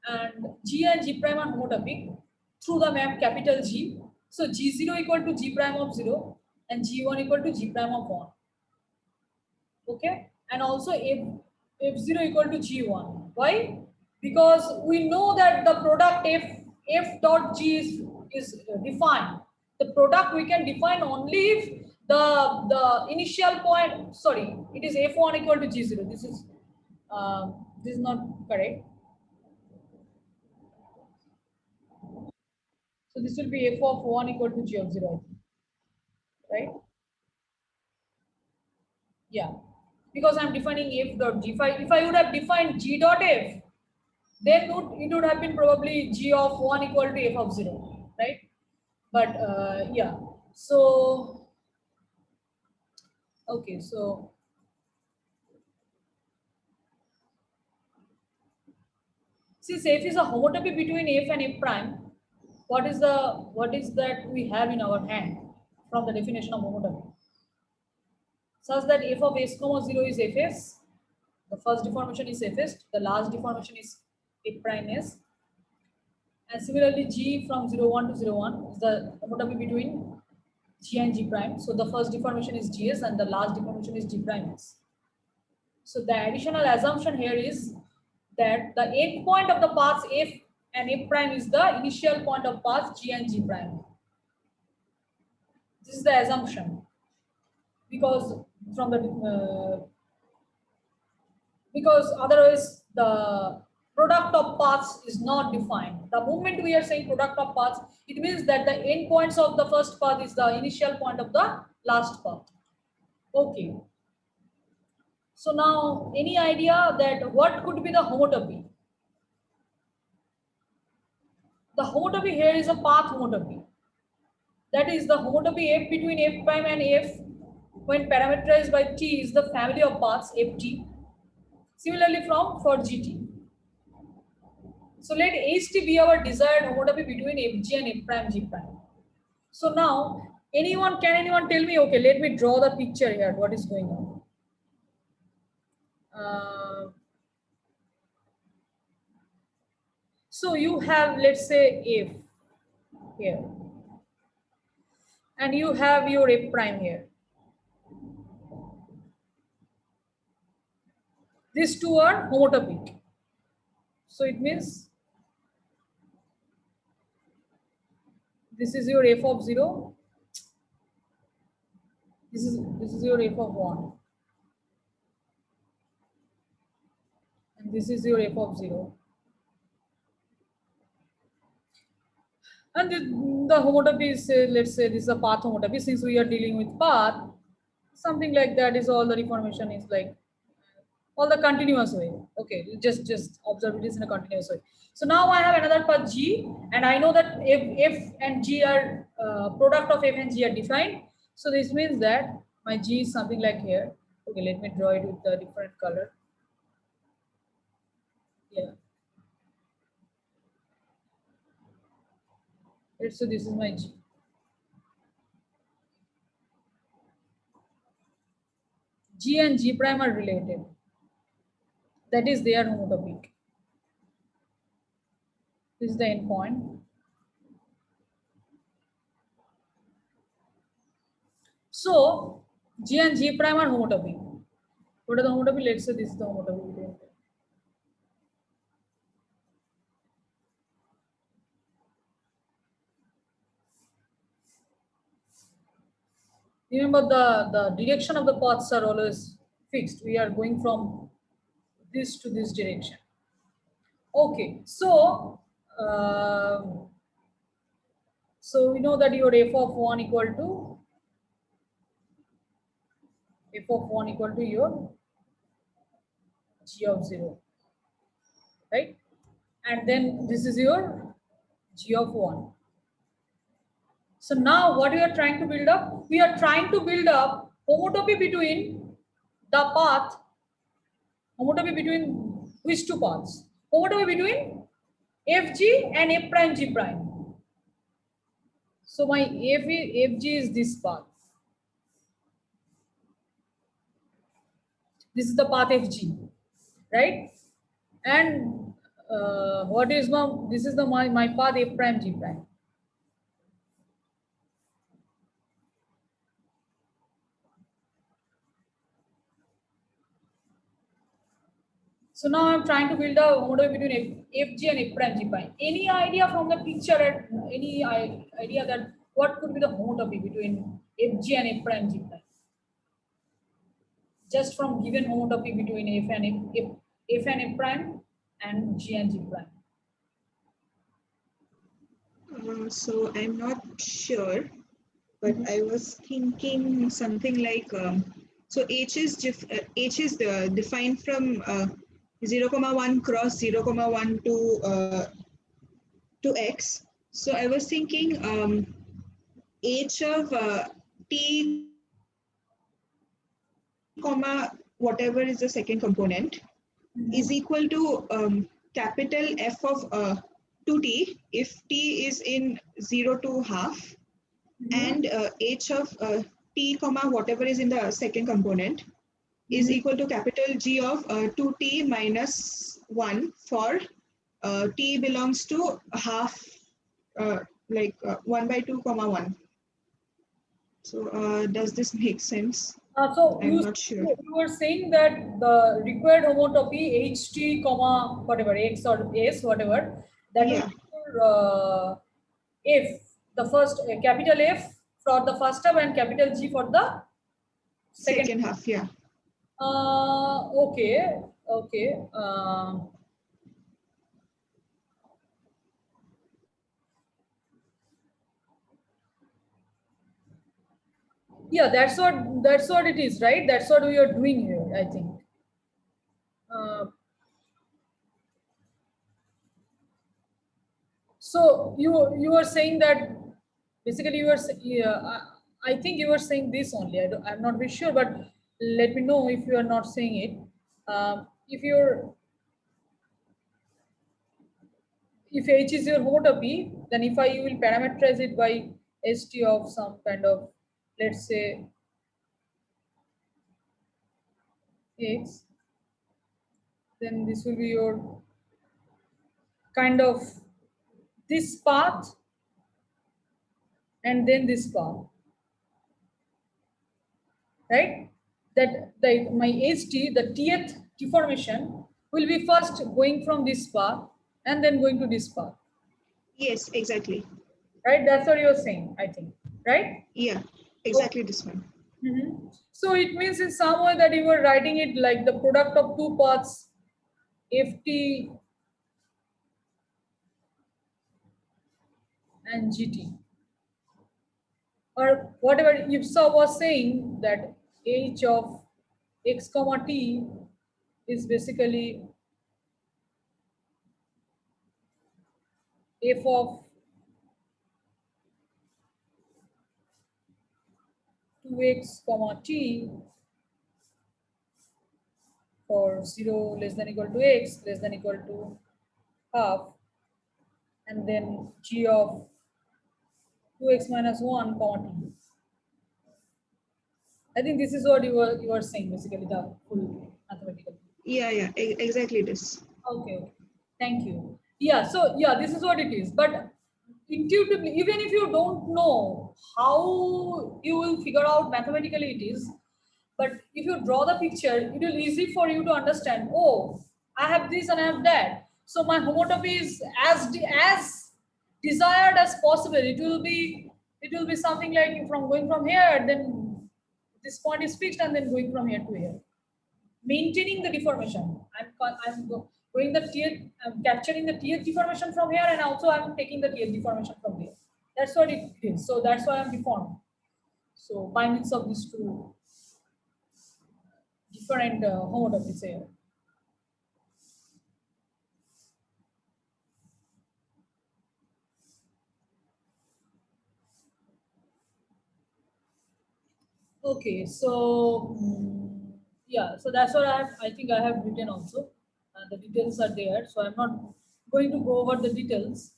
and g and g prime are homotopic through the map capital G. So g0 equal to g prime of 0 and g1 equal to g prime of 1. Okay, and also f0 equal to g1. Why? Because we know that the product f dot g is defined. The product we can define only if the initial point, sorry, it is f1 equal to g0. This is not correct. So this will be f of 1 equal to g of 0, right? Yeah, because I'm defining f dot g. If I would have defined g dot f, then it would have been probably g of 1 equal to f of 0, right? But yeah, so okay, so since f is a homotopy between f and f prime, what is that we have in our hand from the definition of homotopy? Such that f of s comma 0 is fs, the first deformation is fs, the last deformation is f prime s, and similarly g from 0, 1 to 0, 1 is the homotopy between g and g prime. So the first deformation is gs and the last deformation is g prime s. So the additional assumption here is that the end point of the paths f and f prime is the initial point of paths g and g prime. This is the assumption, because from the because otherwise the product of paths is not defined. The moment we are saying product of paths, it means that the end points of the first path is the initial point of the last path. Okay. So now, any idea that what could be the homotopy? The homotopy here is a path homotopy. That is the homotopy f between f prime and f when parameterized by t is the family of paths ft. Similarly for gt. So let ht be our desired homotopy between fg and f prime g prime. So now, can anyone tell me, okay, let me draw the picture here, what is going on? So you have, let's say, f here. and you have your f prime here. These two are homotopic. So it means this is your f of 0. This is your f of 1. And this is your f of 0. And the homotopy is, let's say this is a path homotopy. Since we are dealing with path, something like that is all the deformation is like all the continuous way. Okay, just observe it is in a continuous way. So now I have another path G, and I know that if F and G are product of F and G are defined. So this means that my G is something like here. Okay, let me draw it with the different color. Yeah. So this is my G. G and G prime are related. That is, they are homotopic. This is the end point. So G and G prime are homotopic. What are the homotopy? Let's say this is the homotopy between them. Remember the direction of the paths are always fixed. We are going from this to this direction. Okay, so so we know that your f of 1 equal to your g of 0, right? And then this is your g of 1. So now what we are trying to build up? We are trying to build up homotopy between the path, homotopy between which two paths? Homotopy between fg and f prime g prime. So my fg is this path. This is the path fg, right? And what is this is my path f prime g prime. So now I'm trying to build a homotopy between fg and f prime g prime. Any idea from the picture? Any idea that what could be the homotopy between fg and f prime g prime? Just from given homotopy between f and f prime and g and g prime. So I'm not sure, but I was thinking something like so H is defined from 0,1 cross 0,1 to X. So I was thinking H of T comma whatever is the second component is equal to capital F of 2t if t is in 0 to half, and h of t comma whatever is in the second component is equal to capital G of 2t minus 1 for t belongs to half, like 1 by 2 comma 1. So does this make sense? So I'm not sure. You were saying that the required homotopy ht comma whatever x or s whatever that Yeah. will f the first capital F for the first term and capital G for the Second half, yeah. Okay. Yeah, that's what it is, right? That's what we are doing here, I think. So you were saying that basically you were I think you were saying this only. I'm not very sure, but let me know if you are not saying it. If H is your homotopy, then if you will parameterize it by ST of some kind of, let's say, X, then this will be your kind of this path and then this path. right? That my HT, the Tth deformation, will be first going from this path and then going to this path, Yes, exactly. right? That's what you're saying, I think, right? Yeah, exactly this one. So it means in some way that you were writing it like the product of two paths, Ft and GT. Or whatever IPSA was saying, that H of x comma t is basically f of 2x comma t for 0 less than equal to x less than equal to half, and then g of 2x minus 1 comma t. I think this is what you were saying, basically the full mathematical. Yeah, exactly this. Okay, okay. Thank you. Yeah, so yeah, this is what it is. But intuitively, even if you don't know how you will figure out mathematically it is, but if you draw the picture, it will easy for you to understand, oh, I have this and I have that. So my homotopy is as desired as possible. It will be something like from going from here, then this point is fixed, and then going from here to here, maintaining the deformation. Going the tear, I'm capturing the tear deformation from here, and also I'm taking the tear deformation from there. That's what it is. So that's why I'm deformed. So by means of these two different homotopies here. Okay, so yeah, so that's what I think I have written also. The details are there, so I'm not going to go over the details.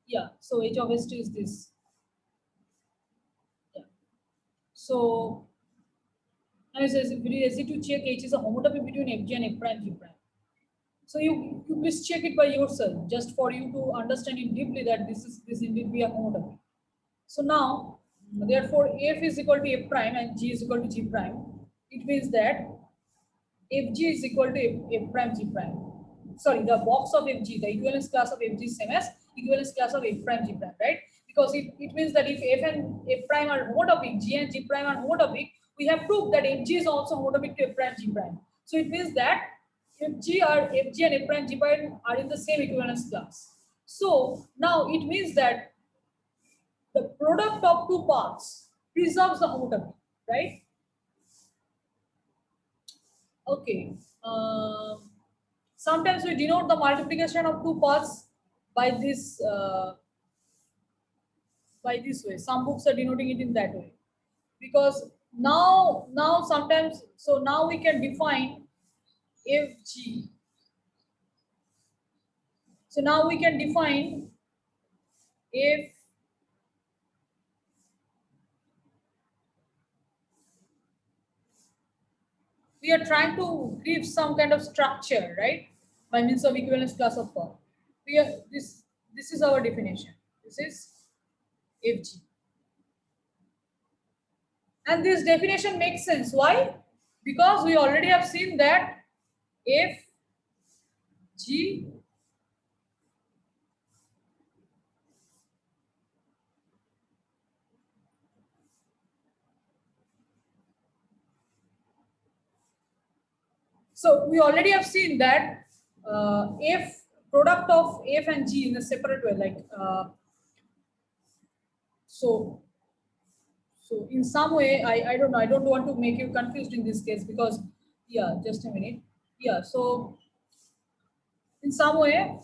Yeah, so h of st is this. Yeah. So now it says very easy to check H is a homotopy between Fg and F prime G prime. So you please check it by yourself, just for you to understand it deeply that this indeed be a homotopy. So now, therefore, F is equal to F prime and G is equal to G prime. It means that Fg is equal to F prime G prime. Sorry, the box of Fg, the equivalence class of Fg is same as equivalence class of F prime G prime, right? Because it means that if F and F prime are homotopic, G and G prime are homotopic, we have proved that Fg is also homotopic to F prime G prime. So it means that Fg and F prime G prime are in the same equivalence class. So now it means that the product of two paths preserves the homotopy, right? Okay. Sometimes we denote the multiplication of two paths by this way. Some books are denoting it in that way, because now sometimes, so now we can define Fg. So now we can define if we are trying to give some kind of structure, right? By means of equivalence class of path. This is our definition. This is Fg. And this definition makes sense. Why? Because we already have seen that Fg so we already have seen that F product of F and G in a separate way, like so in some way, I don't know, I don't want to make you confused in this case, because yeah, just a minute. Yeah, so in some way,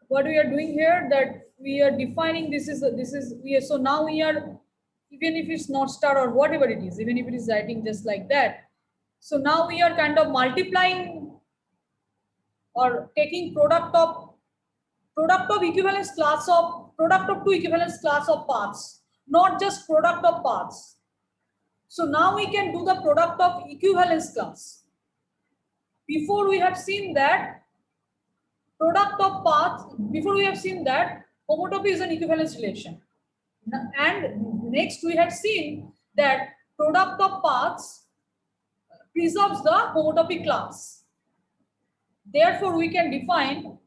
what we are doing here, that we are defining so now we are, even if it's not star or whatever it is, even if it is writing just like that, so now we are kind of multiplying or taking product of equivalence class of product of two equivalence class of paths, not just product of paths. So now we can do the product of equivalence class. Before we have seen that product of paths, before we have seen that homotopy is an equivalence relation. And next we have seen that product of paths preserves the homotopy class. Therefore, we can define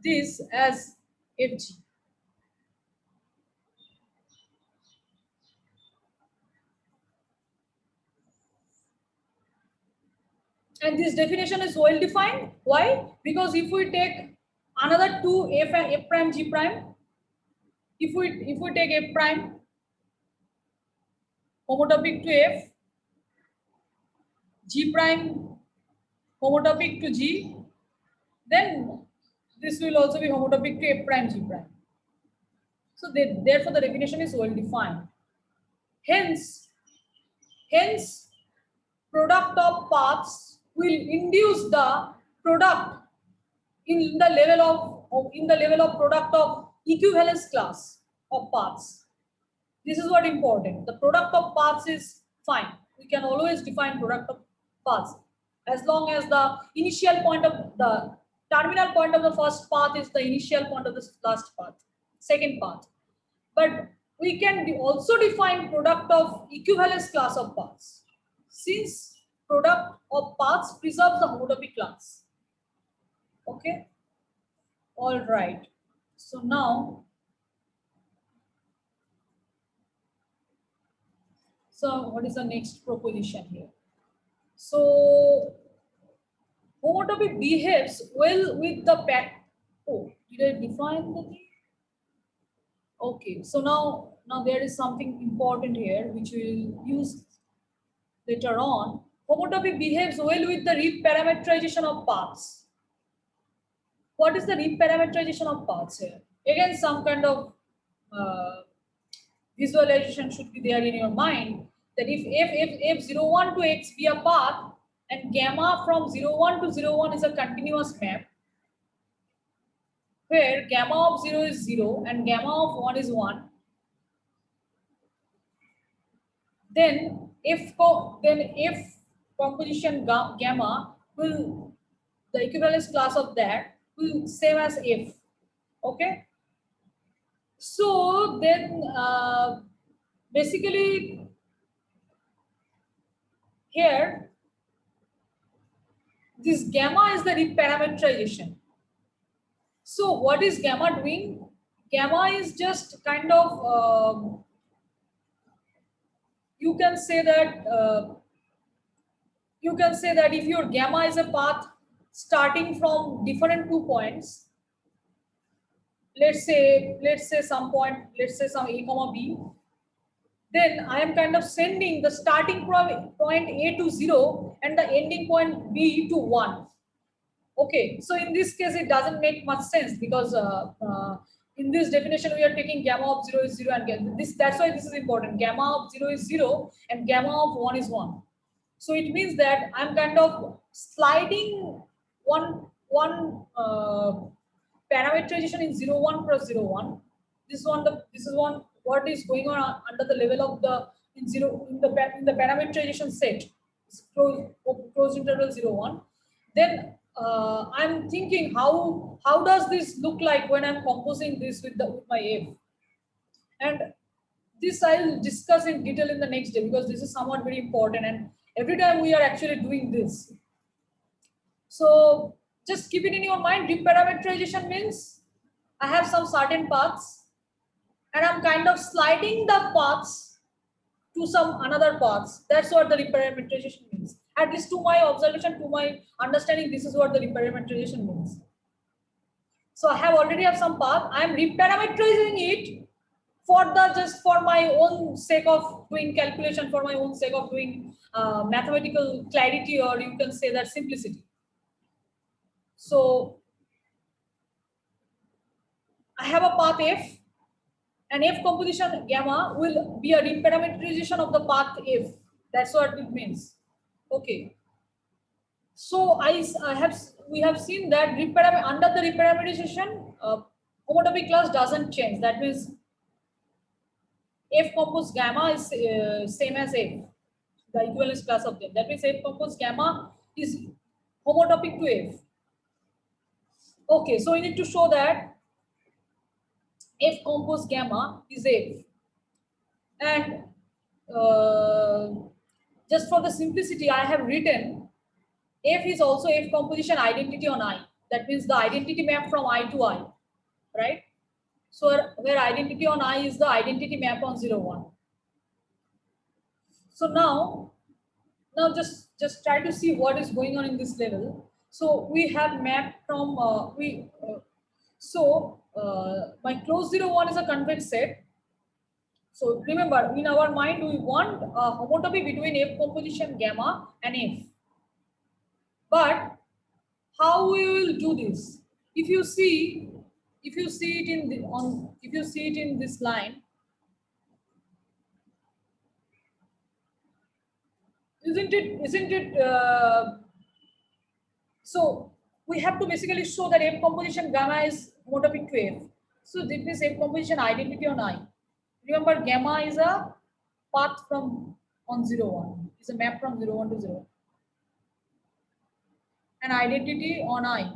this as FG. And this definition is well defined. Why? Because if we take another two f and f prime g prime, if we take f prime homotopic to f, g prime homotopic to g, then this will also be homotopic to f prime g prime. So therefore the definition is well defined. Hence product of paths will induce the product in the level of product of equivalence class of paths. This is what important. The product of paths is fine. We can always define product of paths as long as the initial point of the terminal point of the first path is the initial point of the last path, second path. But we can also define product of equivalence class of paths, since product of paths preserves the homotopy class. Okay. All right. So now, what is the next proposition here? So homotopy behaves well with the path. Oh, did I define the thing? Okay. So now there is something important here which we will use later on. Homotopy behaves well with the reparameterization of paths. What is the reparameterization of paths here? Again, some kind of visualization should be there in your mind, that if f01 to x be a path and gamma from 01 to 01 is a continuous map, where gamma of 0 is 0 and gamma of 1 is 1, then if composition gamma will, the equivalence class of that will same as f. Okay. So then basically here this gamma is the reparameterization. So what is gamma doing? Gamma is just kind of you can say that if your gamma is a path starting from different 2 points, let's say some point, let's say some a comma b, then I am kind of sending the starting point a to 0 and the ending point b to 1. Okay, so in this case it doesn't make much sense, because in this definition we are taking gamma of 0 is 0 and that's why this is important. Gamma of 0 is 0 and gamma of 1 is 1. So it means that I'm kind of sliding one parameterization in 0 1 cross 0 1. This is one what is going on under the level of the in the parameterization set. It's closed interval 0 1. Then I'm thinking how does this look like when I'm composing this with my f, and this I'll discuss in detail in the next day, because this is somewhat very important and every time we are actually doing this. So just keep it in your mind. Reparameterization means I have some certain paths and I'm kind of sliding the paths to some another paths. That's what the reparameterization means. At least to my observation, to my understanding, this is what the reparameterization means. So I already have some path. I am reparameterizing it for my own sake of doing calculation, for my own sake of doing mathematical clarity, or you can say that simplicity. So I have a path f, and f composition gamma will be a reparameterization of the path f. That's what it means. Okay. So we have seen that under the reparameterization, homotopy class doesn't change. That means f compose gamma is same as f, the equivalence class of them. That means f compose gamma is homotopic to f. Okay, so we need to show that f compose gamma is f, and just for the simplicity, I have written F is also F composition identity on I. That means the identity map from I to I, right? So where identity on I is the identity map on 0, 1. So now just try to see what is going on in this level. So we have map from my closed 0, 1 is a convex set. So remember, in our mind, we want a homotopy between F composition gamma and F. But how we will do this? If you see it in this line, isn't it? So we have to basically show that F composition gamma is homotopic to F. So this is F composition identity on I. Remember, gamma is a path from on 0, 1. It's a map from 0, 1 to 0. And identity on I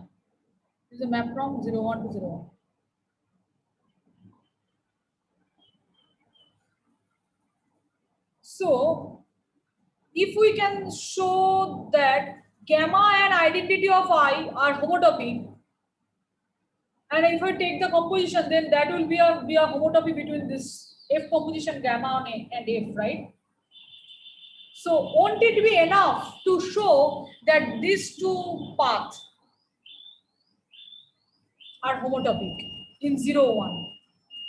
is a map from 0, 1 to 0, 1. So if we can show that gamma and identity of I are homotopic, and if I take the composition, then that will be a homotopy between this F composition gamma and F, right? So won't it be enough to show that these two paths are homotopic in 0, 1?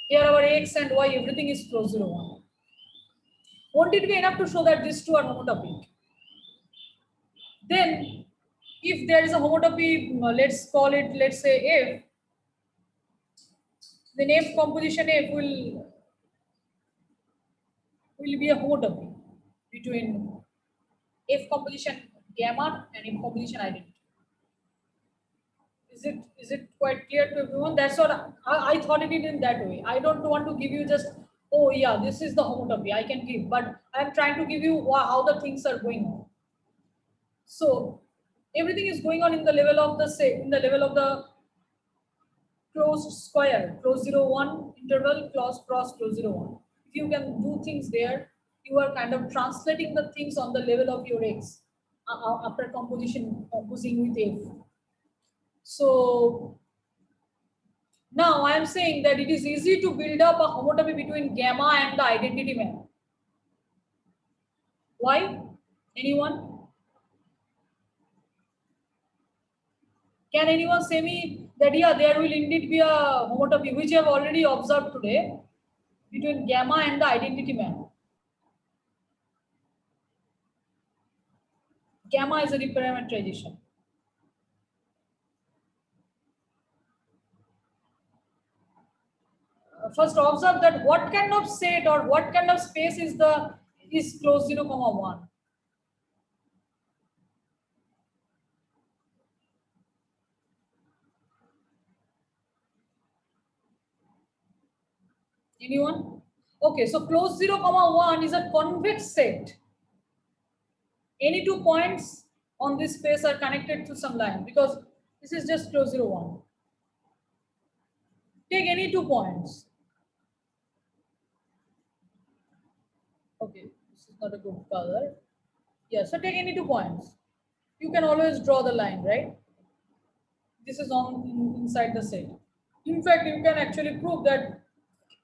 Here our X and Y, everything is close 0, 1. Won't it be enough to show that these two are homotopic? Then if there is a homotopy, let's say F, then F composition F will be a homotopy between F composition gamma and F composition identity. Is it quite clear to everyone? That's what I thought it in that way. I don't want to give you just, oh yeah, this is the homotopy I can give, but I'm trying to give you how the things are going on. So everything is going on in the level of the closed square, close 0, 1 interval, cross 0, 1. If you can do things there, you are kind of translating the things on the level of your X after composing with F. So now I am saying that it is easy to build up a homotopy between gamma and the identity map. Why? Anyone? Can anyone say me that yeah, there will indeed be a homotopy, which I have already observed today, between gamma and the identity map? Gamma is a reparameterization. First observe that what kind of set or what kind of space is close 0, 1. Anyone? Okay, so close 0, 1 is a convex set. Any 2 points on this space are connected to some line because this is just close 0, 1. Take any 2 points. Okay, this is not a good color. Yeah, so take any 2 points. You can always draw the line, right? This is inside the set. In fact, you can actually prove that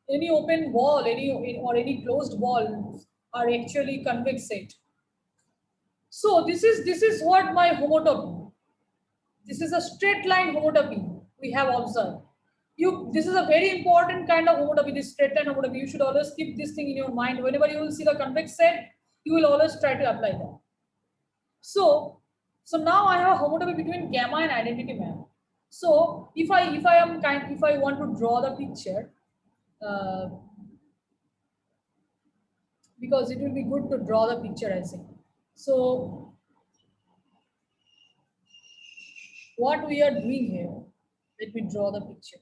any open wall, any closed wall are actually convex set. So this is what my homotopy. This is a straight line homotopy we have observed. This is a very important kind of homotopy, this straight line homotopy. You should always keep this thing in your mind. Whenever you will see the convex set, you will always try to apply that. So now I have a homotopy between gamma and identity map. So if I want to draw the picture, because it will be good to draw the picture, I think. So what we are doing here, let me draw the picture.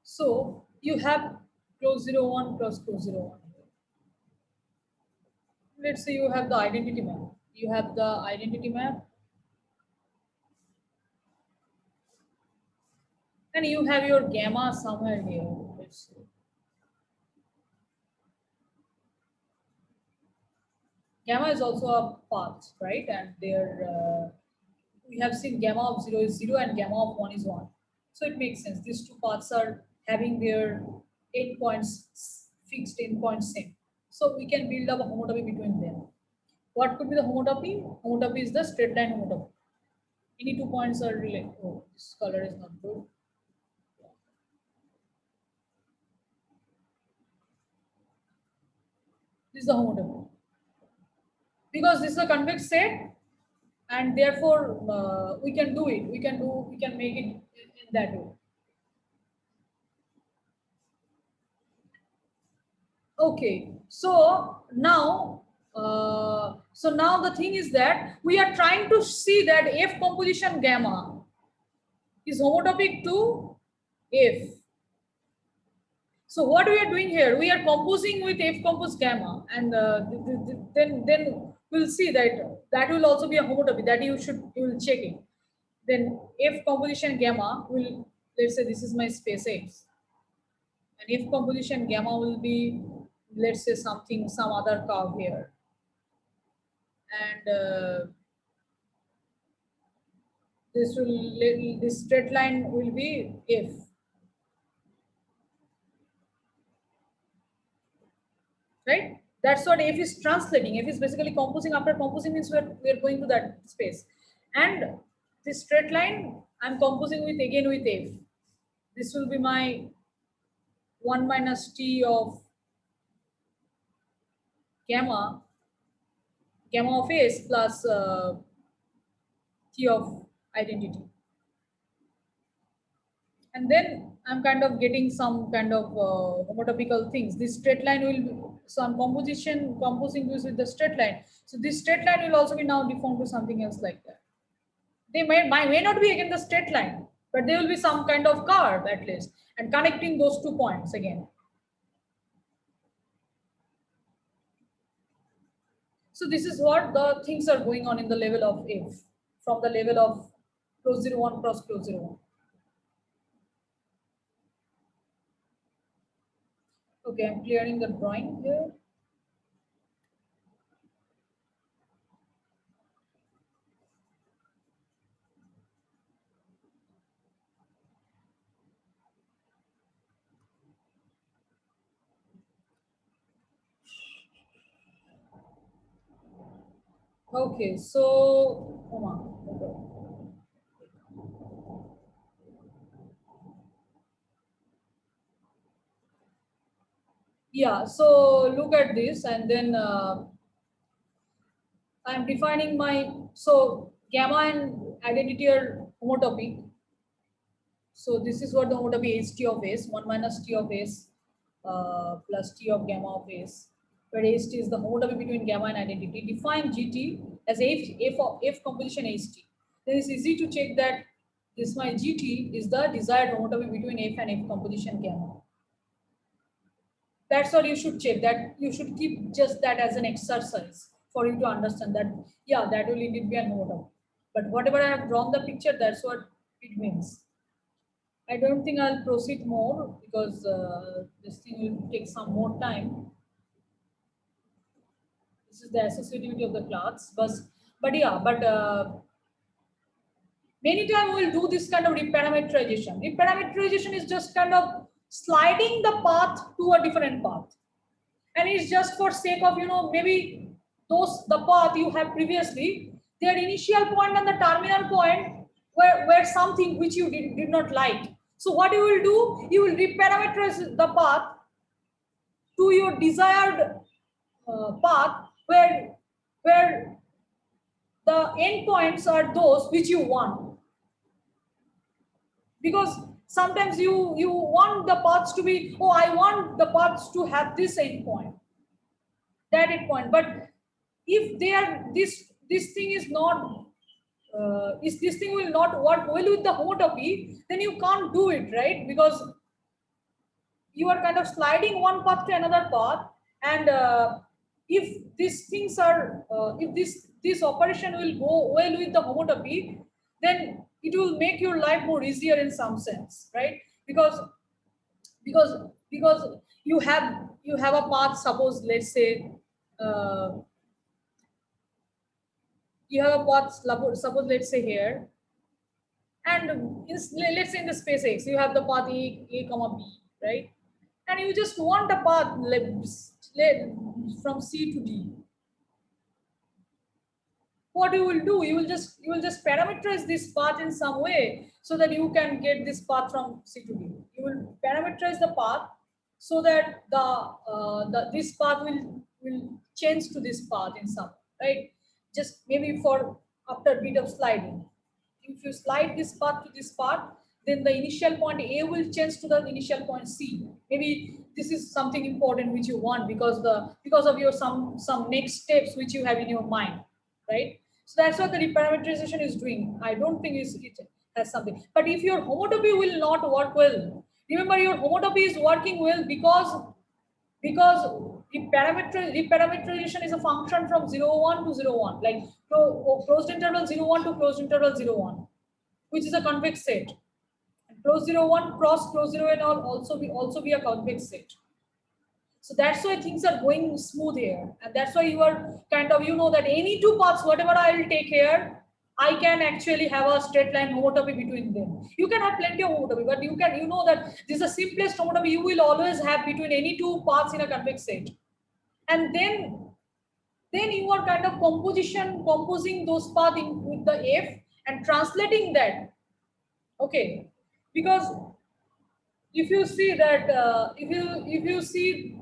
So you have close 0, 1 plus close 0, 1. Let's say you have the identity map. You have the identity map. And you have your gamma somewhere here. Let's see. Gamma is also a path, right? And there we have seen gamma of 0 is 0 and gamma of 1 is 1. So it makes sense. These two paths are having their endpoints, fixed endpoints same. So we can build up a homotopy between them. What could be the homotopy? Homotopy is the straight line homotopy. Any 2 points are related. Oh, this color is not good. This is the homotopy. Because this is a convex set, and therefore we can do it. We can make it in that way. Okay, so now the thing is that we are trying to see that F composition gamma is homotopic to F. So what we are doing here, we are composing with F compose gamma, and then we'll see that will also be a homotopy that you will check it. Then F composition gamma will, let's say this is my space X, and F composition gamma will be, let's say some other curve here, and this straight line will be F. Right? That's what F is translating. F is basically composing. After composing means we're going to that space. And this straight line I'm composing with again with F. This will be my 1 minus T of gamma of S plus T of identity. And then I'm kind of getting some kind of homotopical things. This straight line will be, so I'm composing this with the straight line. So this straight line will also be now deformed to something else like that. They may not be again the straight line, but there will be some kind of curve at least, and connecting those 2 points again. So this is what the things are going on in the level of F, from the level of close 01 cross close 01. Okay, I'm clearing the drawing here. Okay, so yeah, so look at this, and then I'm defining my, so gamma and identity are homotopic. So this is what the homotopy is, T of S, 1 minus T of S plus T of gamma of S, where HT is the homotopy between gamma and identity. Define GT as F composition HT. Then it's easy to check that this my GT is the desired homotopy between F and F composition gamma. That's what you should check, that you should keep just that as an exercise for you to understand that, yeah, that will indeed be a homotopy. But whatever I have drawn the picture, that's what it means. I don't think I'll proceed more because this thing will take some more time. This is the associativity of the class, but many times we'll do this kind of reparameterization. Reparameterization is just kind of sliding the path to a different path, and it's just for sake of, maybe the path you have previously, their initial point and the terminal point were something which you did not like. So what you will do, you will reparameterize the path to your desired path where the endpoints are those which you want. Because sometimes you want the paths to be, oh, I want the paths to have this endpoint, that endpoint. But if they are this thing is not this thing will not work well with the homotopy, then you can't do it, right? Because you are kind of sliding one path to another path, and if these things are if this operation will go well with the homotopy, then it will make your life more easier in some sense, right? Because you have a path, suppose let's say you have a path, suppose let's say here, and let's say in the space X, you have the path A comma B, right? And you just want a path from C to D. What you will do, you will just parameterize this path in some way so that you can get this path from C to D. You will parameterize the path so that this path will change to this path in some, right? Just maybe for after a bit of sliding. If you slide this path to this path, then the initial point A will change to the initial point C. Maybe this is something important which you want because of your some next steps which you have in your mind, right? So that's what the reparameterization is doing. I don't think it has something. But if your homotopy will not work well, remember your homotopy is working well because reparameterization is a function from 0, 1 to 0, 1, like closed interval 0, 1 to closed interval 0, 1, which is a convex set. And close 0, 1 cross close 0 and all also be a convex set. So that's why things are going smooth here. And that's why you are kind of, that any two paths, whatever I will take here, I can actually have a straight line homotopy between them. You can have plenty of homotopy, but you know that this is the simplest homotopy you will always have between any two paths in a convex set. And then you are kind of composing those paths with the F and translating that. Okay, because if you see that if you see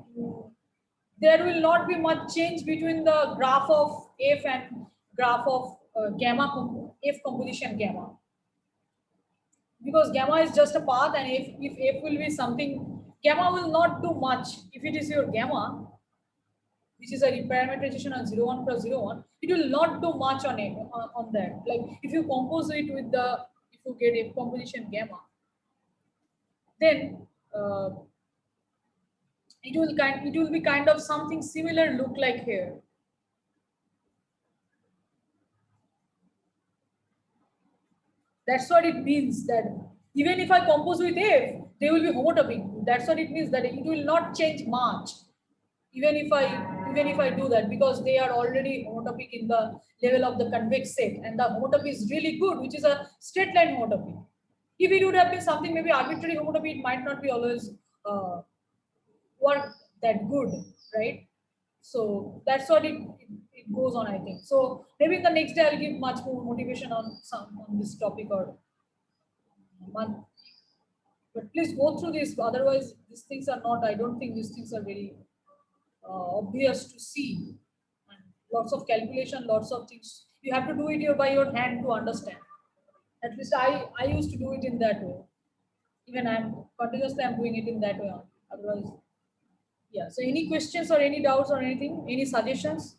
there will not be much change between the graph of F and graph of gamma F composition gamma, because gamma is just a path, and if F will be something, gamma will not do much. If it is your gamma, which is a reparameterization on 0, 1 plus 0, 1, it will not do much on it on that. Like if you compose it with if you get F composition gamma, then it will be kind of something similar look like here. That's what it means, that even if I compose with F, they will be homotopic. That's what it means, that it will not change much. Even if I do that, because they are already homotopic in the level of the convex set, and the homotopy is really good, which is a straight line homotopy. If it would have been something maybe arbitrary homotopy, it might not be always work that good, right? So that's what it goes on, I think. So maybe in the next day I'll give much more motivation on this topic or month. But please go through this. Otherwise, these things are not. I don't think these things are very obvious to see. And lots of calculation, lots of things. You have to do it by your hand to understand. At least I used to do it in that way. Even I'm doing it in that way. Otherwise, yeah. So any questions or any doubts or anything? Any suggestions?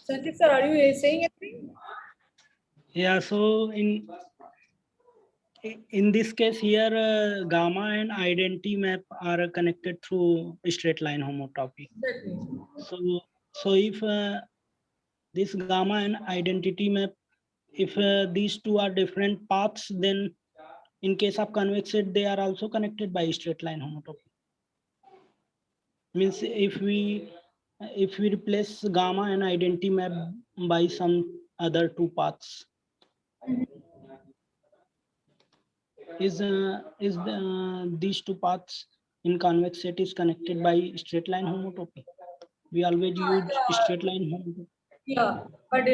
Sanjit sir, are you saying anything? Yeah, so in this case here, gamma and identity map are connected through straight line homotopy. Exactly. So if this gamma and identity map, if these two are different paths, then in case of convex set, they are also connected by straight line homotopy. Means if we replace gamma and identity map by some other two paths, these two paths in convex set is connected by straight line homotopy. We always use straight line homotopy. Yeah, but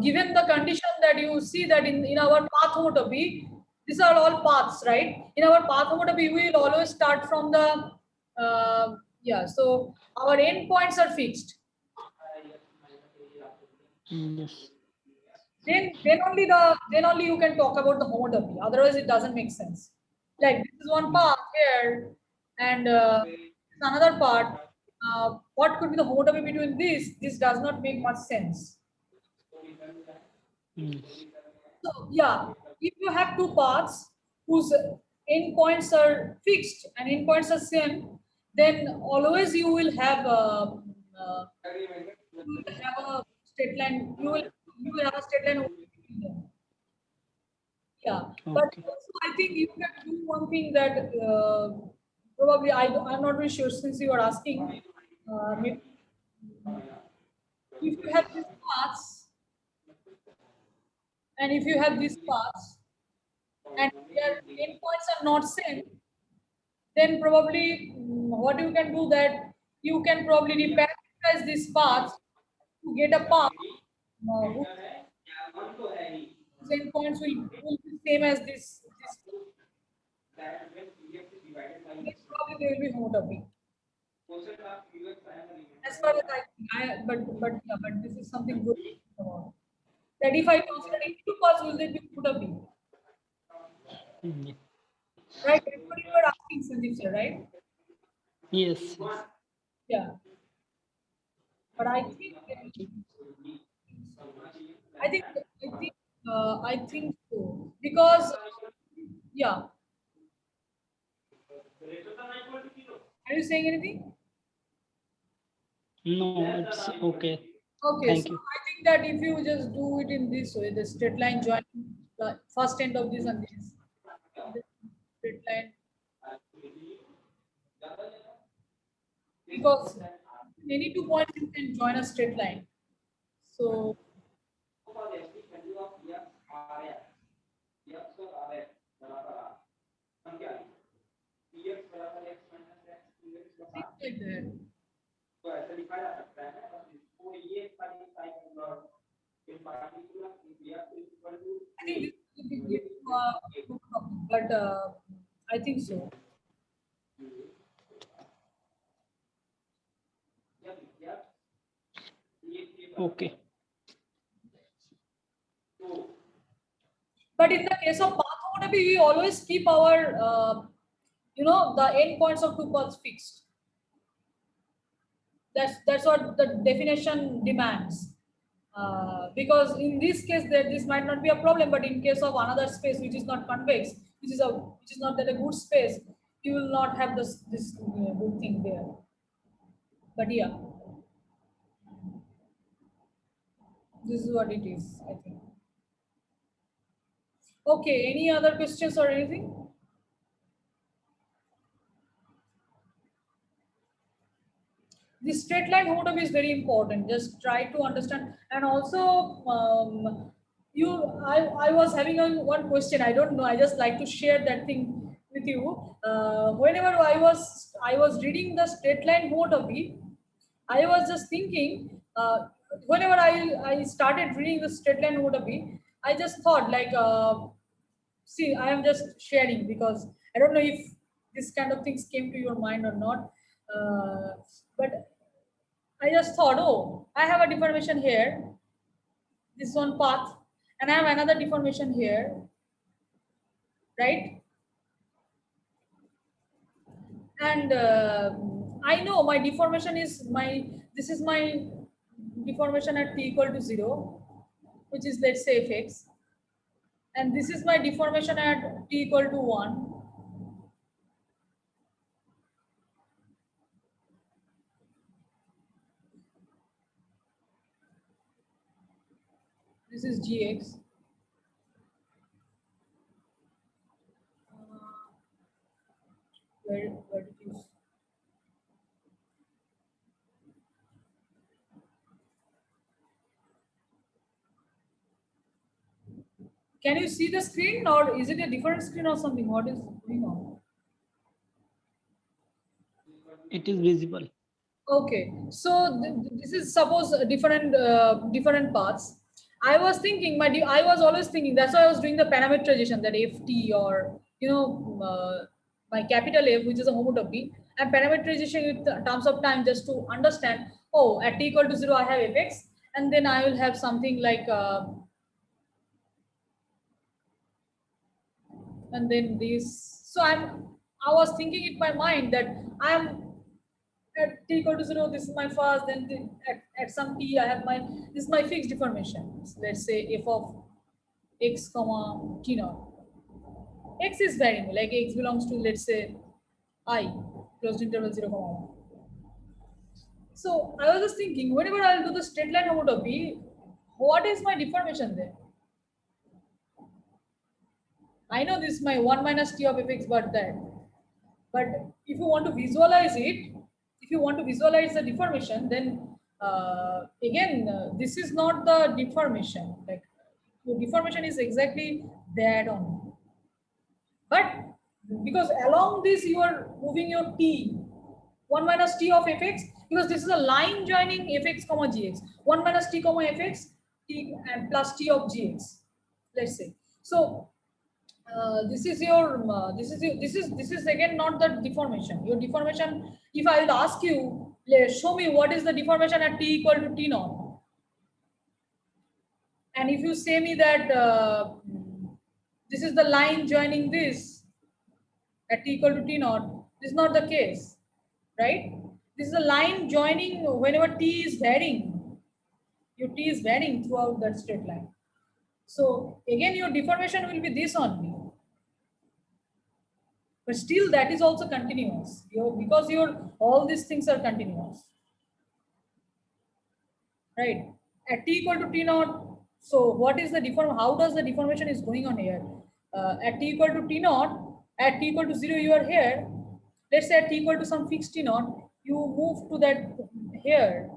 given the condition that you see that in our path homotopy, these are all paths, right? In our path homotopy, we will always start from the so our endpoints are fixed. Yes. Then only you can talk about the homotopy. Otherwise, it doesn't make sense. Like this is one path here, and another part. What could be the homotopy between this? This does not make much sense. So yeah, if you have two paths whose endpoints are fixed and endpoints are same, then always you will have a straight line. You will have a straight line between them. Yeah, but Okay. also I I think you can do one thing that probably I'm not really sure since you are asking. Maybe if you have these paths and if you have these paths and their endpoints are not same, then probably what you can do that you can probably reparameterize these paths to get a path whose endpoints will be same as this. Then probably they will be homotopy. As far as I think, but this is something good to think about. That if I consider any two paths, will they be homotopy? Mm, Right? That's what you were asking, Sandeep sir, right? yes. Yeah. But I think, I think so because yeah. Are you saying anything? No, it's okay. Okay, Thank so you. I think that if you just do it in this way, the straight line join the first end of this and this, the straight line, because any 2 points you can join a straight line. So things like that. I think this is a bit good topic, but I think so. Okay. But in the case of path homotopy, we always keep our, the endpoints of two paths fixed. That's what the definition demands. Because in this case, this might not be a problem, but in case of another space which is not convex, which is not that a good space, you will not have this good thing there. But yeah, this is what it is, I think. Okay, any other questions or anything? The straight line homotopy is very important. Just try to understand. And also, I was having one question. I don't know. I just like to share that thing with you. Whenever I was reading the straight line homotopy, I was just thinking. Whenever I started reading the straight line homotopy, I just thought like, see, I am just sharing because I don't know if this kind of things came to your mind or not. But I just thought, oh, I have a deformation here, this one path, and I have another deformation here, right? And I know my deformation is this is my deformation at t equal to 0, which is let's say fx, and this is my deformation at t equal to 1. This is gx. Where did you? Can you see the screen, or is it a different screen or something? What is going on? It is visible. Okay, so this is suppose different paths. I was thinking I was always thinking that's why I was doing the parameterization that ft or my capital F, which is a homotopy, and parameterization with terms of time just to understand. Oh, at t equal to 0, I have fx, and then I will have something like and then this. So I was thinking in my mind that I am at t equal to 0, this is my first, then at some t, I have this is my fixed deformation. So let's say f of x comma t naught. X is variable, like x belongs to, let's say, I, closed interval 0 comma 1. So I was just thinking, whenever I'll do the straight line homotopy, what is my deformation there? I know this is my 1 minus t of fx, but that. But if you want to visualize it, if you want to visualize the deformation, then again, this is not the deformation. Like your deformation is exactly that only. But because along this you are moving your t, 1 minus t of fx, because this is a line joining fx comma gx, 1 minus t comma fx, t and plus t of gx, let's say. So this is your this is again not the deformation. Your deformation, if I will ask you, show me what is the deformation at t equal to t naught, and if you say me that this is the line joining this at t equal to t naught, this is not the case, right? This is a line joining whenever t is varying. Your t is varying throughout that straight line. So again, your deformation will be this only. But still that is also continuous, because your all these things are continuous, right? At t equal to t naught, so what is the how does the deformation is going on here? At t equal to t naught, at t equal to 0 you are here. Let's say at t equal to some fixed t naught, you move to that here,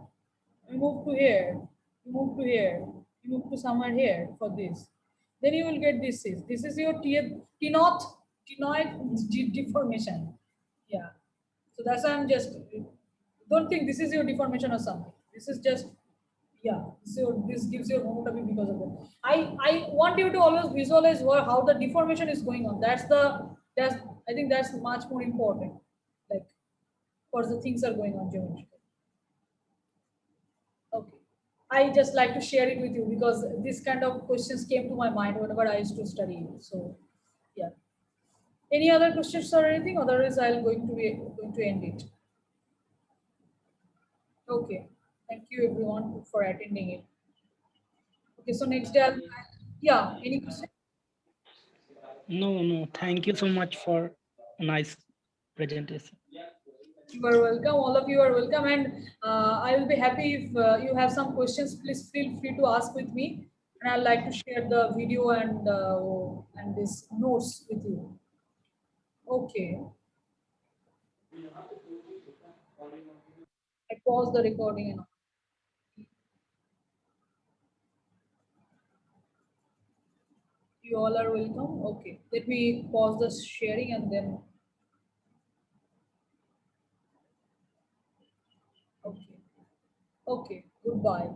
you move to here, you move to here, you move to somewhere here for this, then you will get this is your t naught deformation. Yeah, so that's why I'm just, don't think this is your deformation or something. This is just, yeah, so this gives you homotopy because of that. I want you to always visualize how the deformation is going on. That's I think that's much more important, like for the things are going on geometrically. Okay. I just like to share it with you because this kind of questions came to my mind whenever I used to study. So, yeah. Any other questions or anything? Otherwise, I'll going to end it. Okay. Thank you everyone for attending it. Okay. So next day, yeah. Any question? No. Thank you so much for a nice presentation. You are welcome. All of you are welcome, and I will be happy if you have some questions. Please feel free to ask with me, and I'd like to share the video and this notes with you. Okay. I pause the recording and all. You all are welcome. Okay. Let me pause the sharing and then. Okay. Okay. Goodbye.